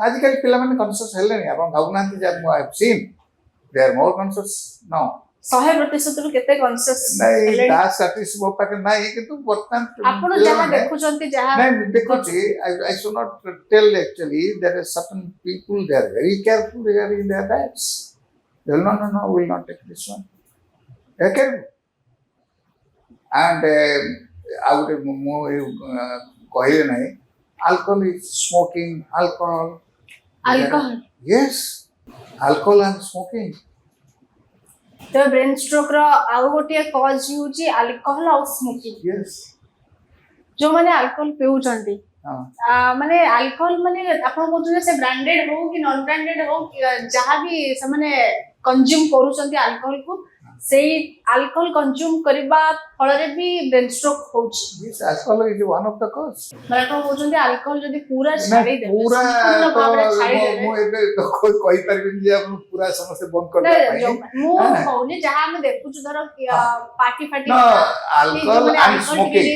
ଆଜିକାଲି ପିଲାମାନେ କନସିୟସ୍ ହେଲେଣି ଆପଣ ଭାବୁନାହାନ୍ତି ଯେ ମୁଁ I have seen they are more conscious ନ 100% ରୁ କେତେ କନସିୟସ୍ ନାଇଁ ହେଲେଣି ତା ଷ୍ଟାଟିଷ୍ଟିକ୍ସ ମୋ ପାଖରେ ନାହିଁ କିନ୍ତୁ ବର୍ତ୍ତମାନ ଆପଣ ଯାହା ଦେଖୁଛନ୍ତି ଯାହା ନାଇଁ ଦେଖୁଛି I should not tell actually there are certain people they are very careful regarding their diets. They will no we will not take this one. They are careful. And ଆଉ ଗୋଟେ ମୁଁ କହିଲେ ନାହିଁ alcohol is smoking alcohol. Yes, alcohol and smoking. ତ brain stroke ର ଆଉ ଗୋଟିଏ cause ହେଉଛି ଆଲକୋହଲ ଆଉ ସ୍ମୋକିଂ। Yes. ଯୋଉମାନେ ଆଲକୋହଲ ପିଉଛନ୍ତି ହଁ। ମାନେ ଆଲକୋହଲ ମାନେ ଆପଣ କହୁଛନ୍ତି ସେ ବ୍ରାଣ୍ଡେଡ ହଉ କି ନନ୍ ବ୍ରାଣ୍ଡେଡ ହଉ ଯାହା ବି ସେମାନେ କନଜ୍ୟୁମ କରୁଛନ୍ତି ଆଲକୋହଲକୁ ସେଇ ଆଲକୋହଲ କନଜ୍ୟୁମ କରିବା ଫଳରେ ବି ବ୍ରେନ୍ ଷ୍ଟ୍ରୋକ୍ ହଉଛି। Yes, alcohol is one of the cause. ମାନେ ଆପଣ କହୁଛନ୍ତି ଆଲକୋହଲ ଯଦି ପୁରା ଛାଡ଼ିଦେବେ ପୁରା ସମ୍ପୂର୍ଣ୍ଣ ଭାବରେ ଛାଡ଼ିଦେବେ ମୁଁ ଏବେ କହିପାରିବିନି ଯେ ଆପଣ ପୁରା ସମସ୍ତେ ବନ୍ଦ କରିଦେବା ପାଇଁ। ମୁଁ କହୁନି ଯାହା ଆମେ ଦେଖୁଛୁ ଧର party ଫାର୍ଟି No, alcohol and smoking,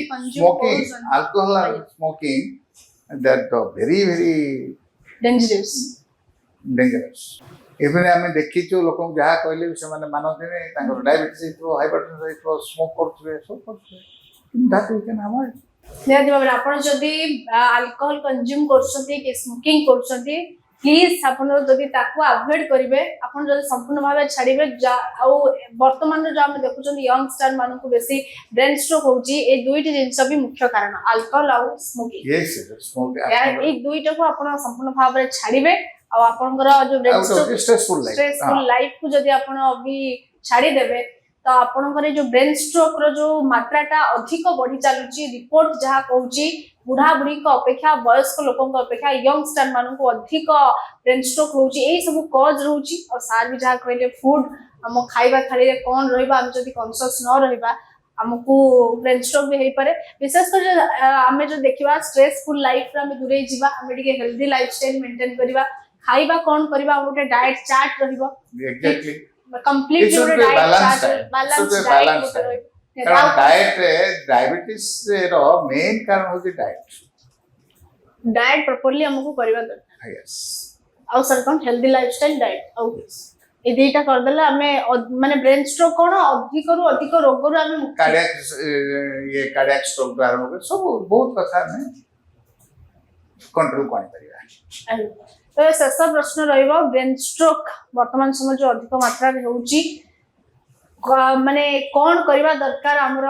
alcohol and smoking, that are very dangerous. Even ଆମେ ଦେଖିଛୁ ଲୋକଙ୍କୁ ଯାହା କହିଲେ ବି ସେମାନେ ମାନନ୍ତିନି ତାଙ୍କର ଡାଇବେଟିସ୍ ହେଇଥିବ ହାଇପରଟେନସନ୍ ହେଇଥିବ ସ୍ମୋକ୍ କରୁଥିବେ ସବୁ କରୁଥିବେ that we can avoid. ନିହାତି ଭାବରେ ଆପଣ ଯଦି ଆଲକୋହଲ କନଜ୍ୟୁମ କରୁଛନ୍ତି କି ସ୍ମୋକିଂ କରୁଛନ୍ତି ପ୍ଲିଜ ଆପଣ ଯଦି ତାକୁ ଆଭଏଡ୍ କରିବେ ଆପଣ ଯଦି ସମ୍ପୂର୍ଣ୍ଣ ଭାବେ ଛାଡ଼ିବେ ଆଉ ବର୍ତ୍ତମାନର ଯୋଉ ଆମେ ଦେଖୁଛନ୍ତି ୟଙ୍ଗ ଷ୍ଟାର ମାନଙ୍କୁ ବେଶୀ ବ୍ରେନ୍ ଷ୍ଟ୍ରୋକ୍ ହଉଛି ଏଇ ଦୁଇଟି ଜିନିଷ ବି ମୁଖ୍ୟ କାରଣ ଆଲକୋହଲ ଆଉ ସ୍ମୋକିଂ। Yes, smoke. ଏଇ ଦୁଇଟାକୁ ଆପଣ ସମ୍ପୂର୍ଣ୍ଣ ଭାବରେ ଛାଡ଼ିବେ ଆଉ ଆପଣଙ୍କର ଯୋଉ ବ୍ରେନ୍ ଷ୍ଟ୍ରୋକ୍ ଷ୍ଟ୍ରେସଫୁଲ ଲାଇଫ କୁ ଯଦି ଆପଣ ବି ଛାଡ଼ିଦେବେ ତ ଆପଣଙ୍କର ଯୋଉ ବ୍ରେନ୍ ଷ୍ଟ୍ରୋକ୍ ର ଯୋଉ ମାତ୍ରାଟା ଅଧିକ ବଢି ଚାଲୁଛି ରିପୋର୍ଟ ଯାହା କହୁଛି ବୁଢା ବୁଢୀଙ୍କ ଅପେକ୍ଷା ବୟସ୍କ ଲୋକଙ୍କ ଅପେକ୍ଷା ୟଙ୍ଗ ଷ୍ଟାର ମାନଙ୍କୁ ଅଧିକ ବ୍ରେନ୍ ଷ୍ଟ୍ରୋକ୍ ହଉଛି ଏଇ ସବୁ କଜ୍ ରହୁଛି। ଆଉ ସାର୍ ବି ଯାହା କହିଲେ ଫୁଡ ଆମ ଖାଇବା ଥାଳିରେ କଣ ରହିବା ଆମେ ଯଦି କନସିୟସ୍ ନ ରହିବା ଆମକୁ ବ୍ରେନ୍ ଷ୍ଟ୍ରୋକ୍ ବି ହେଇପାରେ। ବିଶେଷ କରି ଆମେ ଯଦି ଦେଖିବା ଷ୍ଟ୍ରେସଫୁଲ ଲାଇଫରେ ଆମେ ଦୂରେଇ ଯିବା ଆମେ ଟିକେ ହେଲ୍ଦି ଲାଇଫଷ୍ଟାଇଲ ମେଣ୍ଟେନ୍ କରିବା ଖାଇବା କଣ କରିବା ଆମ ଗୋଟେ ଡାଏଟ୍ ଚାର୍ଟ ରହିବ Exactly. completely It should be balanced diet. କାରଣ ଡାଏଟ ଡାଇବେଟିସ୍ ର ମେନ୍ କାରଣ ହଉଛି डाइट प्रॉपर्ली हमको करबा दरकार। Yes. और सर कौन हेल्दी लाइफस्टाइल डाइट और ए दुईटा कर देला हमें माने ब्रेन स्ट्रोक कोन अधिक रु अधिक रोग रु हमें कार्डियक स्ट्रोक आरंभ कर सब बहुत कथा में कंट्रोल कोन परिबा। तो शेष प्रश्न रहिबो ब्रेन स्ट्रोक वर्तमान समय जो अधिक मात्रा रे होउची माने कौन करबा दरकार हमर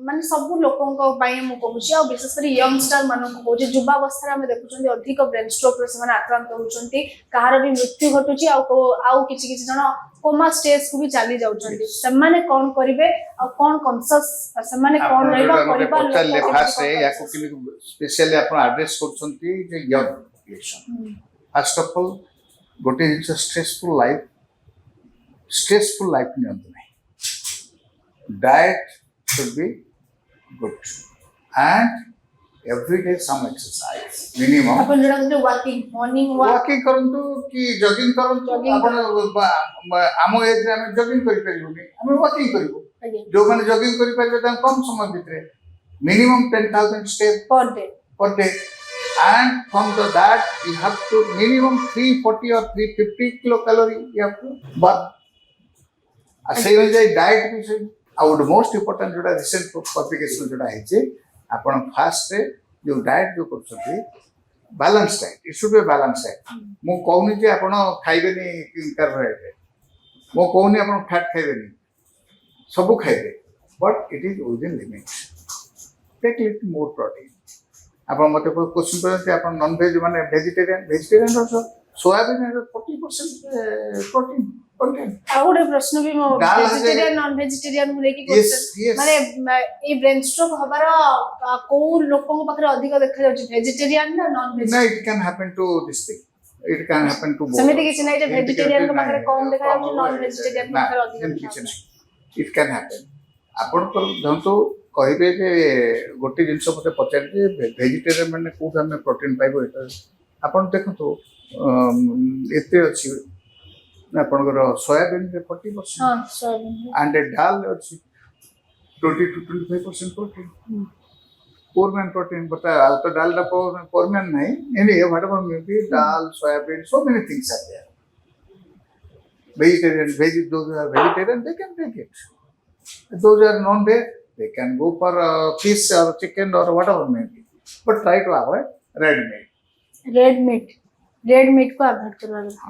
माने सब लोकों को पाई मु कहूची और विशेष कर यंगस्टर मानन को कहूची युवावस्था में देखुचंदी अधिक ब्रेन स्ट्रोक रे समान आक्रांत होउचंती कहार भी मृत्यु घटुची आउ किछि किछि जण कोमा स्टेज को भी चली जाउचंती समाने कौन करिवे और कौन कॉन्शियस समाने कौन रहबा करबा पचाले फास्ट रे या को स्पेशली आपण एड्रेस करचंती जे young population first of all गोटे स्ट्रेसफुल लाइफ नियंत्रण diet should be good and every day some exercise minimum अपन जडा जो वर्किंग मॉर्निंग walking करंतु कि जॉगिंग करंतु आपण आम एज रे हम जॉगिंग करि परिबुनी हम walking करिवो जो माने जॉगिंग करि परिबे त कम समय भितरे minimum 10,000 steps per day and from that you have to minimum 340 or 350 kilocalorie you have to burn asay ho jay diet bi और मोस्ट इम्पोर्टेंट जोटा रिसेंट पब्लिकेशन जोटा है आपण फास्ट रे जो डाइट जो करछथि balance diet it should be balance diet मु कहूनी जे आपण खाइबेनी कार्बोहाइड्रेट मु कहूनी आपण फैट खाइबेनी सब खाइबे but it is within limit take little more protein आपण मते क्वेश्चन करते आपण नॉन वेज माने वेजिटेरियन रो सोयाबीन 40% प्रोटीन कंटेंट आउडे प्रश्न भी मो वेजिटेरियन नॉन वेजिटेरियन मुले की क्वेश्चन माने ए ब्रेन स्ट्रोक हबार को लोकन पाखरे अधिक देखा जाउची वेजिटेरियन ना non vegetarian no it can happen to this thing it can happen to both समिति किछ नै जे वेजिटेरियन को पाखरे कम देखा जाउची नॉन वेजिटेरियन पाखरे अधिक किछ नै it can happen आपण पर धंतो କହିବେ ଯେ ଗୋଟେ ଜିନିଷ ମୋତେ ପଚାରିଲେ ଭେଜିଟେରିଆନ୍ ମାନେ କୋଉଠୁ ଆମେ ପ୍ରୋଟିନ୍ ପାଇବ ଏଟା ଆପଣ ଦେଖନ୍ତୁ ଏତେ ଅଛି ଆପଣଙ୍କର ସୋୟାବିନରେ 40% ହଁ ସୋୟାବିନ and a dal ଅଛି 20 to 25% protein. Poor man protein, but the dal the poor man nahi. Anyway, whatever may be, dal, soybean, so many things are there. Vegetarian, those who are vegetarian, they can take it. Those who are non-veg, they can go for fish or chicken or whatever may be. But try to avoid red meat. Red meat କୁ avoid କରିବା କଥା।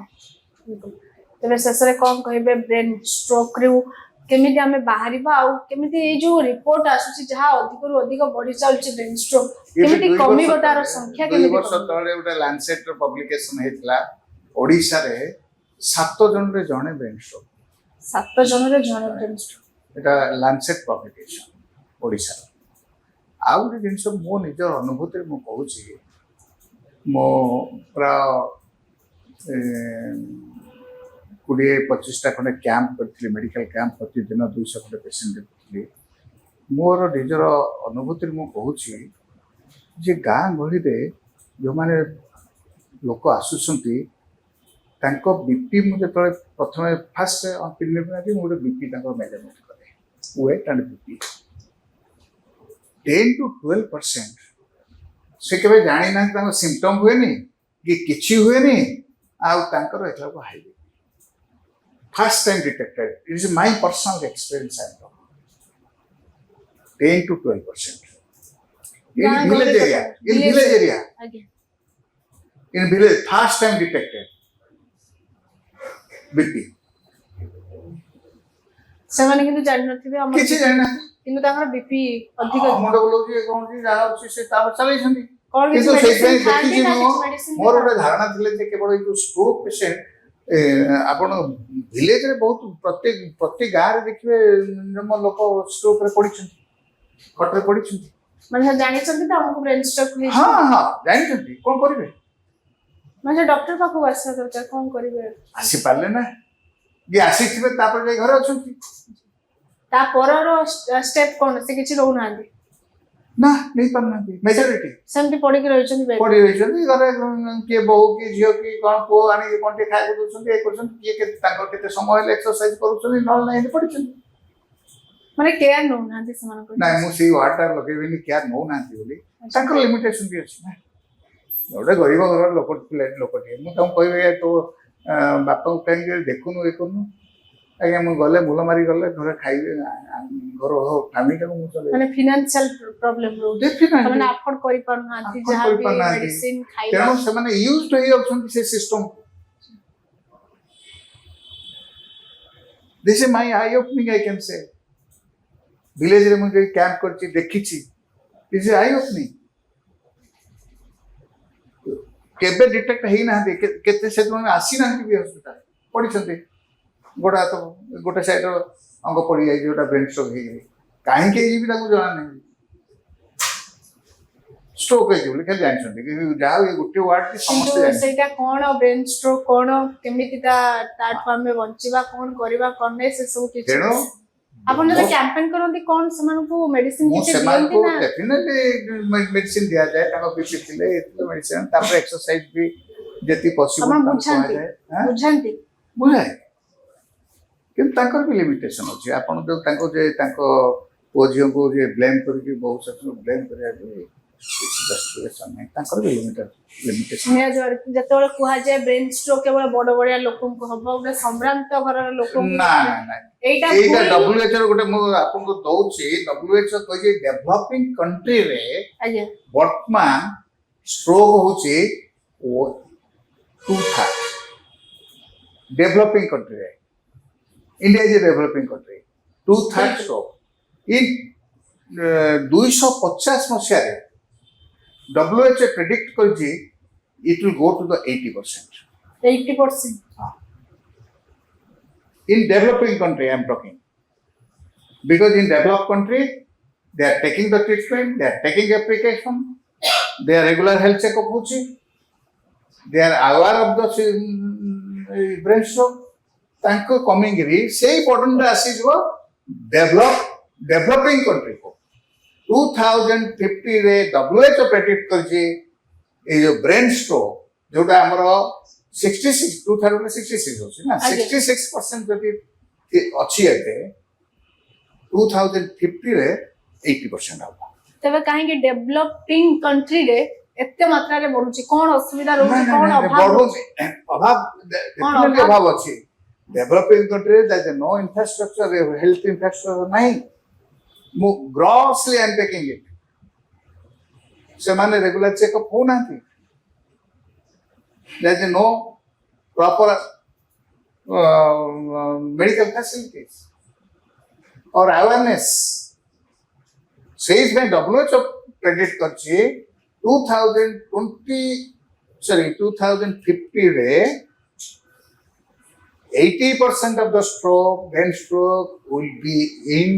ତେବେ ଶେଷରେ କ'ଣ କହିବେ brain stroke ରୁ କେମିତି ଆମେ ବାହାରିବା ଆଉ କେମିତି ଏଇ ଯୋଉ ରିପୋର୍ଟ ଆସୁଛି ଯାହା ଅଧିକରୁ ଅଧିକ ବଢି ଚାଲୁଛି ବ୍ରେନ୍ ଷ୍ଟ୍ରୋକ୍ କେମିତି କମିବ ତାର ସଂଖ୍ୟା କେମିତି ବର୍ଷ ତଳେ ଗୋଟେ ଲାନ୍ସେଟ୍ ର ପବ୍ଲିକେସନ ହେଇଥିଲା ଓଡିଶାରେ 7 ଜଣରେ ଜଣେ ବ୍ରେନ୍ ଷ୍ଟ୍ରୋକ୍ 7 ଜଣରେ ଜଣେ ବ୍ରେନ୍ ଷ୍ଟ୍ରୋକ୍ এটা ଲାନ୍ସେଟ୍ ପବ୍ଲିକେସନ ଓଡ଼ିଶାର ଆଉ ଗୋଟେ ଜିନିଷ ମୋ ନିଜ ଅନୁଭୂତିରେ ମୁଁ କହୁଛି ମୋ ପ୍ରାୟ 20-25ଟା ଖଣ୍ଡେ କ୍ୟାମ୍ପ କରିଥିଲି ମେଡିକାଲ କ୍ୟାମ୍ପ ପ୍ରତିଦିନ 200 ଖଣ୍ଡେ ପେସେଣ୍ଟ ଦେଖୁଥିଲି ମୋର ନିଜର ଅନୁଭୂତିରେ ମୁଁ କହୁଛି ଯେ ଗାଁ ଗହଳିରେ ଯେଉଁମାନେ ଲୋକ ଆସୁଛନ୍ତି ତାଙ୍କ ବିପି ମୁଁ ଯେତେବେଳେ ପ୍ରଥମେ ଫାଷ୍ଟ ପ୍ରିଲିମିନାରୀ ମୁଁ ଗୋଟେ ବିପି ତାଙ୍କର ମେଜରମେଣ୍ଟ କରେ ୱେଟ୍ ଆଣ୍ଡ ବିପି 10 to 12% ସେ କେବେ ଜାଣିନାହାନ୍ତି ତାଙ୍କ ସିମ୍ପଟମ୍ ହୁଏନି କି କିଛି ହୁଏନି ଆଉ ତାଙ୍କର ଏଥିଲାକୁ high BP first time detected. It is my personal experience. I am talking. 10 to 12%. In village area. In village area. ଆଜ୍ଞା In village, first time detected. BP. ସେମାନେ କିନ୍ତୁ ଜାଣିନଥିବେ ଆମର କିଛି ଜାଣିନାହାନ୍ତି କିନ୍ତୁ ତାଙ୍କର ବିପି ଅଧିକ ମୁଣ୍ଡ ବୁଲଉଛି କ'ଣ ଯାହା ଅଛି ସେ ତାପରେ ଚାଲିଛନ୍ତି କ'ଣ କିଛି କିନ୍ତୁ ସେଇଥିପାଇଁ medicine ଖାଆନ୍ତି ଦେଖିଛି ନା ମୁଁ କିଛି medicine ମୋର ଗୋଟେ ଧାରଣା ଥିଲା ଯେ କେବଳ ଏଇ ଯୋଉ ଷ୍ଟ୍ରୋକ୍ ପେସେଣ୍ଟ ଆପଣ ଭିଲେଜରେ ବହୁତ ପ୍ରତି ଗାଁରେ ଦେଖିବେ ଲୋକ ଷ୍ଟ୍ରୋକରେ ପଡ଼ିଛନ୍ତି ଖଟରେ ପଡ଼ିଛନ୍ତି ମାନେ ସେ ଜାଣିଛନ୍ତି ତ ଆମକୁ ବ୍ରେନ୍ ଷ୍ଟ୍ରୋକ୍ ହେଇଛି ହଁ ହଁ ଜାଣିଛନ୍ତି କ'ଣ କରିବେ ମାନେ ସେ ଡକ୍ଟର ପାଖକୁ ଆସିବା ଦରକାର କ'ଣ କରିବେ ଆସିପାରିଲେ ନା ଯିଏ ଆସିଥିବେ ତାପରେ ଯାଇ ଘରେ ଅଛନ୍ତି ତା ପରର ଷ୍ଟେପ୍ କ'ଣ ସେ କିଛି ରହୁନାହାନ୍ତି ନା ନେଇପାରୁନାହାନ୍ତି ମେଜରିଟି ସେମିତି ପଡ଼ିକି ରହିଛନ୍ତି bed ରେ। ପଡ଼ି ରହିଛନ୍ତି ଘରେ କିଏ ବୋହୁ କି ଝିଅ କି କ'ଣ ପୁଅ ଆଣିକି କ'ଣ ଟିକେ ଖାଇବାକୁ ଦେଉଛନ୍ତି ଏ କରୁଛନ୍ତି କିଏ ତାଙ୍କର କେତେ ସମୟ ହେଲେ ଏକ୍ସରସାଇଜ କରୁଛନ୍ତି ନହେଲେ ନାହିଁ ଏମିତି ପଡ଼ିଛନ୍ତି ମାନେ କେୟାର ନେଉନାହାନ୍ତି ସେମାନଙ୍କର ନାଇଁ ମୁଁ ସେଇ ୱାର୍ଡଟା ଲଗେଇବିନି କେୟାର ନେଉନାହାନ୍ତି ବୋଲି ତାଙ୍କର ଲିମିଟେସନ ବି ଅଛି ନା ଗୋଟେ ଗରିବ ଘରର ଲୋକଟିଏ ମୁଁ ତାଙ୍କୁ କହିବି ତୋ ବାପାଙ୍କୁ କାହିଁକି ଦେଖୁନୁ ଏ କରୁନୁ ଆଜ୍ଞା ମୁଁ ଗଲେ ମୁଲ ମାରି ଗଲେ ଘରେ ଖାଇବେ ଘର ଫ୍ୟାମିଲିଟାକୁ ମୁଁ ଚଲେଇବି ମାନେ ଫିନାନ୍ସିଆଲ ପ୍ରୋବ୍ଲେମ ରହୁଛି ସେମାନେ ଆଫୋର୍ଡ କରିପାରୁନାହାନ୍ତି ଯାହା ବି ମେଡିସିନ ଖାଇବା ତେଣୁ ସେମାନେ ୟୁଜ୍ଡ ହେଇଯାଉଛନ୍ତି ସେ system this is my eye opening I can say ଭିଲେଜରେ ମୁଁ ଯୋଉ କ୍ୟାମ୍ପ କରିଛି ଦେଖିଛି ଦିସ୍ ଇଜ ଆଇ ଓପନିଂ କେବେ ଡିଟେକ୍ଟ ହେଇନାହାନ୍ତି କେତେ ସେମାନେ ଆସିନାହାନ୍ତି ବି ହସ୍ପିଟାଲ ପଡ଼ିଛନ୍ତି ଗୋଡ଼ ହାତ ଗୋଟେ ସାଇଡ୍ର ଅଙ୍ଗ ପଡ଼ିଯାଇଛି ଯୋଉଟା ବ୍ରେନ୍ ଷ୍ଟ୍ରୋକ୍ ହେଇଯିବି କାହିଁକି ହେଇଯିବି ତାକୁ ଜଣା ନାହିଁ ଷ୍ଟ୍ରୋକ୍ ହେଇଯିବ ବୋଲି ଖାଲି ଜାଣିଛନ୍ତି ଯାହା ହଉ ଗୋଟେ ୱାର୍ଡ ସମସ୍ତେ କିନ୍ତୁ ଜାଣିଛନ୍ତି ସେଇଟା କ'ଣ ବ୍ରେନ୍ ଷ୍ଟ୍ରୋକ୍ କ'ଣ କେମିତି ତାଠୁ ଆମେ ବଞ୍ଚିବା କ'ଣ କରିବା କ'ଣ ନାହିଁ ସେ ସବୁ କିଛି ତେଣୁ ଆପଣ ଯେତେବେଳେ କ୍ୟାମ୍ପେନ୍ କରନ୍ତି କ'ଣ ସେମାନଙ୍କୁ ମେଡିସିନ ମୁଁ କିଛି ସେମାନଙ୍କୁ ଦିଅନ୍ତି ନା ଡେଫିନେଟଲି ମେଡିସିନ ଦିଆଯାଏ ତାଙ୍କ ବିପି ଥିଲେ ମେଡିସିନ ତାପରେ ଏକ୍ସରସାଇଜ ବି ଯେତିକି ପସିବଲ ଆପଣ ବୁଝାନ୍ତି ବୁଝାନ୍ତି ବୁଝାଏ କିନ୍ତୁ ତାଙ୍କର ବି ଲିମିଟେସନ ଅଛି ଆପଣ ଯୋଉ ତାଙ୍କ ପୁଅ ଝିଅଙ୍କୁ ଯେ ବ୍ଲେମ୍ କରିକି ବହୁ ସେସବୁ ବ୍ଲେମ୍ କରିବା ବି କିଛି ଜଷ୍ଟିଫିକେସନ ନାହିଁ ତାଙ୍କର ବି ଲିମିଟେସନ ଯେତେବେଳେ କୁହାଯାଏ ବ୍ରେନ୍ ଷ୍ଟ୍ରୋକ୍ କେବଳ ବଡ ବଡିଆ ଲୋକଙ୍କୁ ହବ ଗୋଟେ ସମ୍ଭ୍ରାନ୍ତ ଘରର ଲୋକଙ୍କୁ ନା ଏଇଟା WHO ଗୋଟେ ମୁଁ ଆପଣଙ୍କୁ ଦଉଛି WHO କହିଛି ଡେଭଲପିଂ କଣ୍ଟ୍ରିରେ ଆଜ୍ଞା ବର୍ତ୍ତମାନ ଷ୍ଟ୍ରୋକ୍ ହଉଛି 2/3 developing କଣ୍ଟ୍ରିରେ India is a developing country. 2/3 stroke. In 250 ମସିହାରେ WHO predict କରିଛି it will go to the 80%. 80%. In developing country, I am talking. Because in developed country, they are taking the treatment, they are taking application, they are regular health checkup hochi, they are aware of the brain stroke. ତାଙ୍କ କମିଙ୍ଗରେ ସେଇ ବର୍ଡନଟା ଆସିଯିବ developing କଣ୍ଟ୍ରିକୁ 2050 रे WHO predict करछि ए जो brain stroke जोटा हमर 66 2066 होछि ना आगे। 66% जदि अछि एते 2050 रे 80% होबा तेबे काहे कि डेवलपिंग कंट्री रे एते मात्रा रे बढ़ुची कोन असुविधा रहउची कोन अभाव रहउची? अभाव डेफिनेटली अभाव अछि developing country that is no infrastructure health infrastructure नहीं मु grossly I am taking it से माने रेगुलर चेकअप हो नाथि there is no proper medical facilities और अवेयरनेस सेज में WHO प्रेडिक्ट करछि 2050 रे 80% of the stroke, brain stroke will be in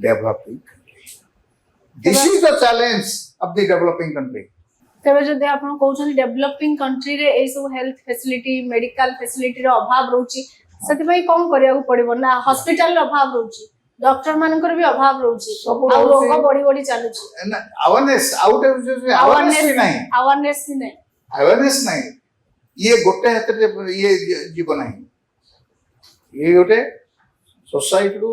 developing country. This is the challenge of the developing country. तेबे जदि आपण कहउछन डेवलपिंग कंट्री रे ए सब हेल्थ फैसिलिटी मेडिकल फैसिलिटी रो अभाव रहउची सेति भाई कोन करिया को पड़िबो ना हॉस्पिटल रो अभाव रहउची डॉक्टर मानकर भी अभाव रहउची सब आ रहउची। रोग बढ़ी बढ़ी चालुची Awareness, out of awareness भी नहीं अवेयरनेस ही नहीं awareness नहीं ये गोटे हाथ रे ये जीवन नहीं ये गोटे सोसाइटी रू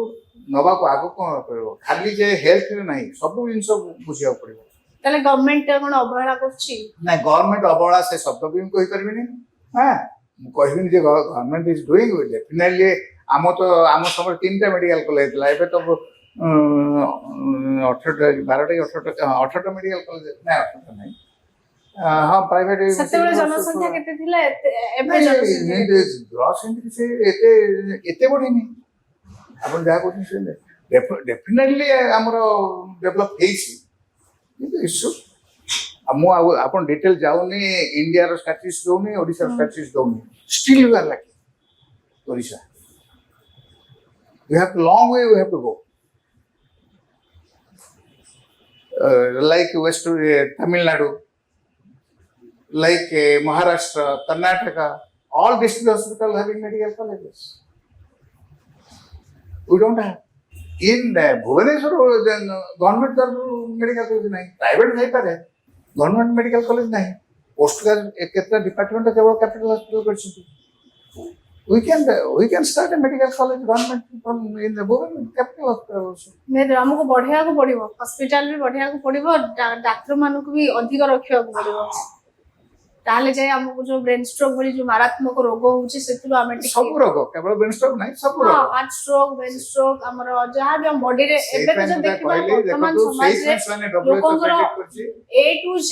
नबा को आगो कोन करबो खाली जे हेल्थ रे नहीं सब जिंस बुझिया पड़िबो ताले गवर्नमेंट कोन अवहेला करछि ना गवर्नमेंट अबड़ा से शब्द भी कहि करबिनी हां मु कहबिनी जे गवर्नमेंट इज डूइंग डेफिनेटली आम तो आम समय 3टा मेडिकल कॉलेज ला एबे तो 18टा 18टा मेडिकल कॉलेज ना 18टा नहीं हां प्राइवेट सतेबेले जनसंख्या केते थिला एबे जनसंख्या ग्रॉस इंडिया से एते बड़ी नहीं अपन जा कोन से डेफिनेटली हमरो डेवलप हेछि किंतु इश्यू मु अपन डिटेल जाउनी इंडिया रो स्टैटिस्टिक्स दोनी ओडिसा रो स्टैटिस्टिक्स दोनी still we are lucky Odisha we have long way we have to go like west Tamil Nadu like Maharashtra Karnataka all district hospitals having medical colleges we don't have in Bhubaneswar government medical college nahi private nahi pare government medical college nahi post ka ketra department केवल capital hospital करछथि we can start a medical college government from in the Bhubaneswar capital hospital also मेरे हमको बढ़िया को पड़िबो hospital भी बढ़िया को पड़िबो doctor मानु को भी अधिक रखिया को पड़िबो ताले जाय हमको जो ब्रेन स्ट्रोक भली जो मारात्मक रोग होउची सेतु हमें सब रोग केवल ब्रेन स्ट्रोक नहीं सब रोग हार्ट स्ट्रोक ब्रेन स्ट्रोक हमर जहां भी हम बॉडी रे एबे तो जब देखिबा वर्तमान समाज रे लोकंकर A to Z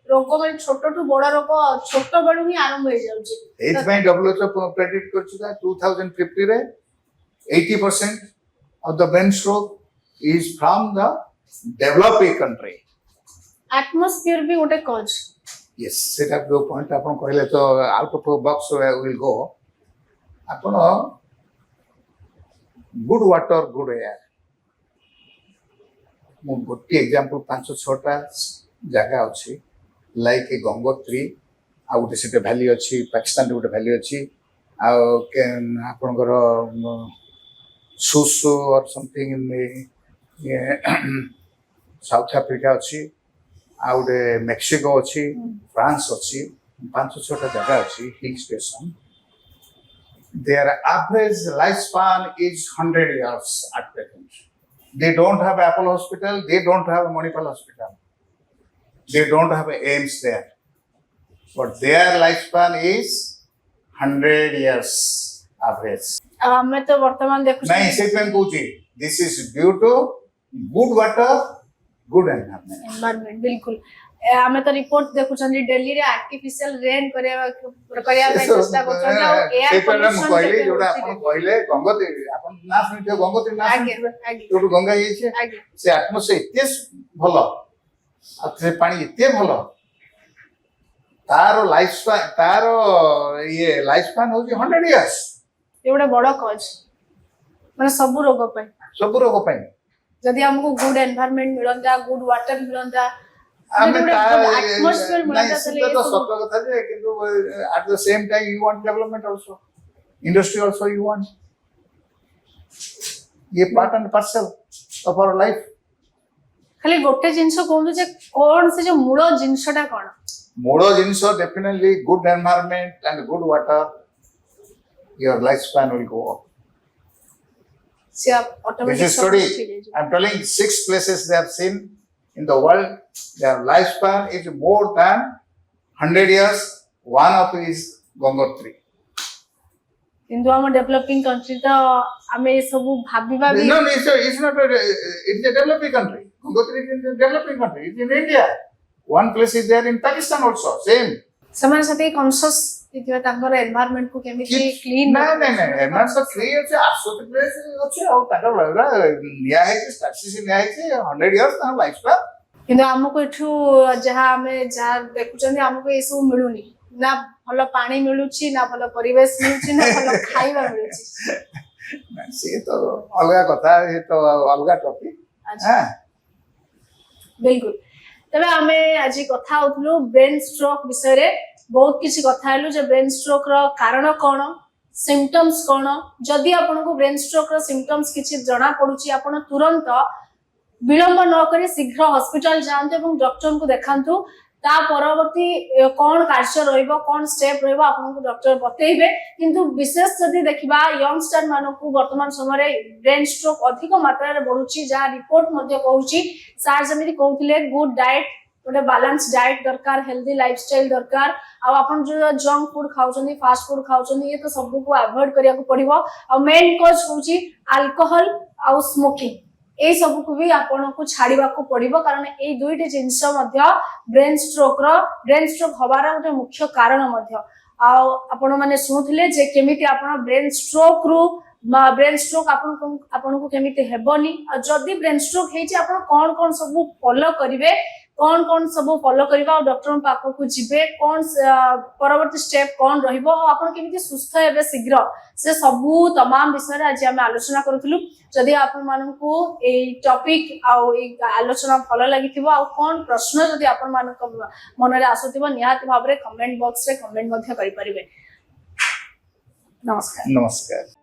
रोग में छोट टू बड़ा रोग छोट बड़ ही आरंभ हो जाउची एज में WHO प्रेडिक्ट करछि 2050 रे 80% of the brain stroke is from the developing country atmosphere भी गोटे कॉज yes सेटा जो पॉइंट आपण कहले तो out of box will go आपण गुड वाटर गुड एयर मु गोटे एग्जांपल 5-6 टा जगह अछि लाइक गंगोत्री आ गोटे सेटे वैली अछि पाकिस्तान गोटे वैली अछि आ आपनकर सुसु और समथिंग इन साउथ अफ्रीका अछि आ गोटे मेक्सिको अछि फ्रांस अछि 5-6 टा जगह अछि hill station their average lifespan is 100 years at present they don't have Apollo hospital they don't have Manipal hospital they don't have AIMS there but their lifespan is 100 years average हमें तो वर्तमान देखु नहीं सेटमेंट पूछी this is due to good water good environment बिल्कुल हमें तो report देखु छन दिल्ली रे आर्टिफिशियल रेन करिया चेष्टा करछन आ एयर पोल्यूशन कहले जोडा आपण कहले गंगोत्री आपण ना सुनिथि गंगोत्री ना आगे जोडू गंगा येछे आगे से एटमॉस्फेयर इते भलो आ से पानी इते भलो तारो लाइफ स्पैन तारो ये लाइफ स्पैन होची 100 इयर्स एवडा बड़ कॉज माने सब रोग पई जदि हमको गुड एनवायरनमेंट मिलंदा गुड वाटर मिलंदा आमे एटमॉस्फेयर मिलंदा नहीं तो सत्य कथा जे किंतु at the same time you want development also industry also you want ये part and parcel of our life खाली गोटे जिनस कहूँ जे कौन से जो मूल जिनसटा कौन मूल जिनिस definitely good environment and good water your life span will go up से this automatic is study I'm telling 6 places they have seen in the world their lifespan is more than 100 years one of is Gangotri किंतु हम developing country तो आमे सब भाबिबा भी no it's not it's a developing country Gangotri is a developing country it's in India one place is there in Pakistan also same समान साथे conscious इतिवा तांकर environment को केमिति क्लीन ना एमआर सब फ्री আছে আসতে প্লেস আছে আর তার লাগরা নিয়া है स्टैटिस्टिक्स निया है 100 इयर्स ता लाइफ स्पैन किंतु हमको एठू जहा हमें जहा देखुचंदी हमको ए सब मिलुनी ना भलो पानी मिलुची ना भलो परिवेश मिलुची ना भलो खाइबा मिलुची से तो अलगा कथा है तो अलगा टॉपिक हां बिल्कुल तबे हमें आज कथा होतलु ब्रेन स्ट्रोक विषय रे बहुत किसी कथा हेलु जे ब्रेन स्ट्रोक रो कारण कोन सिम्पटम्स कोन जदि आपनको ब्रेन स्ट्रोक रो सिम्पटम्स किछि जणा पडुची आपण तुरंत विलंब न करी शीघ्र हॉस्पिटल जांतु एवं डॉक्टर को देखांतु ता परवर्ती कोन कार्य रहइबो कोन स्टेप रहइबो आपनको डॉक्टर बतैबे किंतु विशेष जदि देखिबा यंगस्टर मानको वर्तमान समय रे ब्रेन स्ट्रोक अधिक मात्रा रे बढ़ुची जा रिपोर्ट मध्ये कहूची सार जमिति कहउथिले गुड डाइट गोटे बैलेंस डाइट दरकार हेल्दी लाइफस्टाइल दरकार आ आपण जो जंक फूड खाउछनी फास्ट फूड खाउछनी ये तो सब को अवॉइड करिया को पड़िबो आ मेन कोज होची अल्कोहल आ स्मोकिंग ए सब को भी आपण को छाड़ीबा को पड़िबो कारण ए दुईटे जिंस मध्य ब्रेन स्ट्रोक हबार गोटे मुख्य कारण मध्य आ आपण माने सुनथिले जे केमिति आपण ब्रेन स्ट्रोक आपण को केमिति हेबनी आ जदी ब्रेन स्ट्रोक हेची आपण कोन सब फॉलो करिवे कोन सब फॉलो करबा और डॉक्टर पाख को जिबे कोन परवर्ती स्टेप कोन रहइबो आपण केमिति सुस्थ हेबे शीघ्र से सबु तमाम विषय आज हम आलोचना करथुलु जदि आपण मानन को ए टॉपिक आ ए आलोचना भलो लागिथिबो आ कोन प्रश्न जदि आपण मान मन रे आसुथिबो निहात भाबरे कमेंट बॉक्स रे कमेंट मध्ये करि परिबे नमस्कार नमस्कार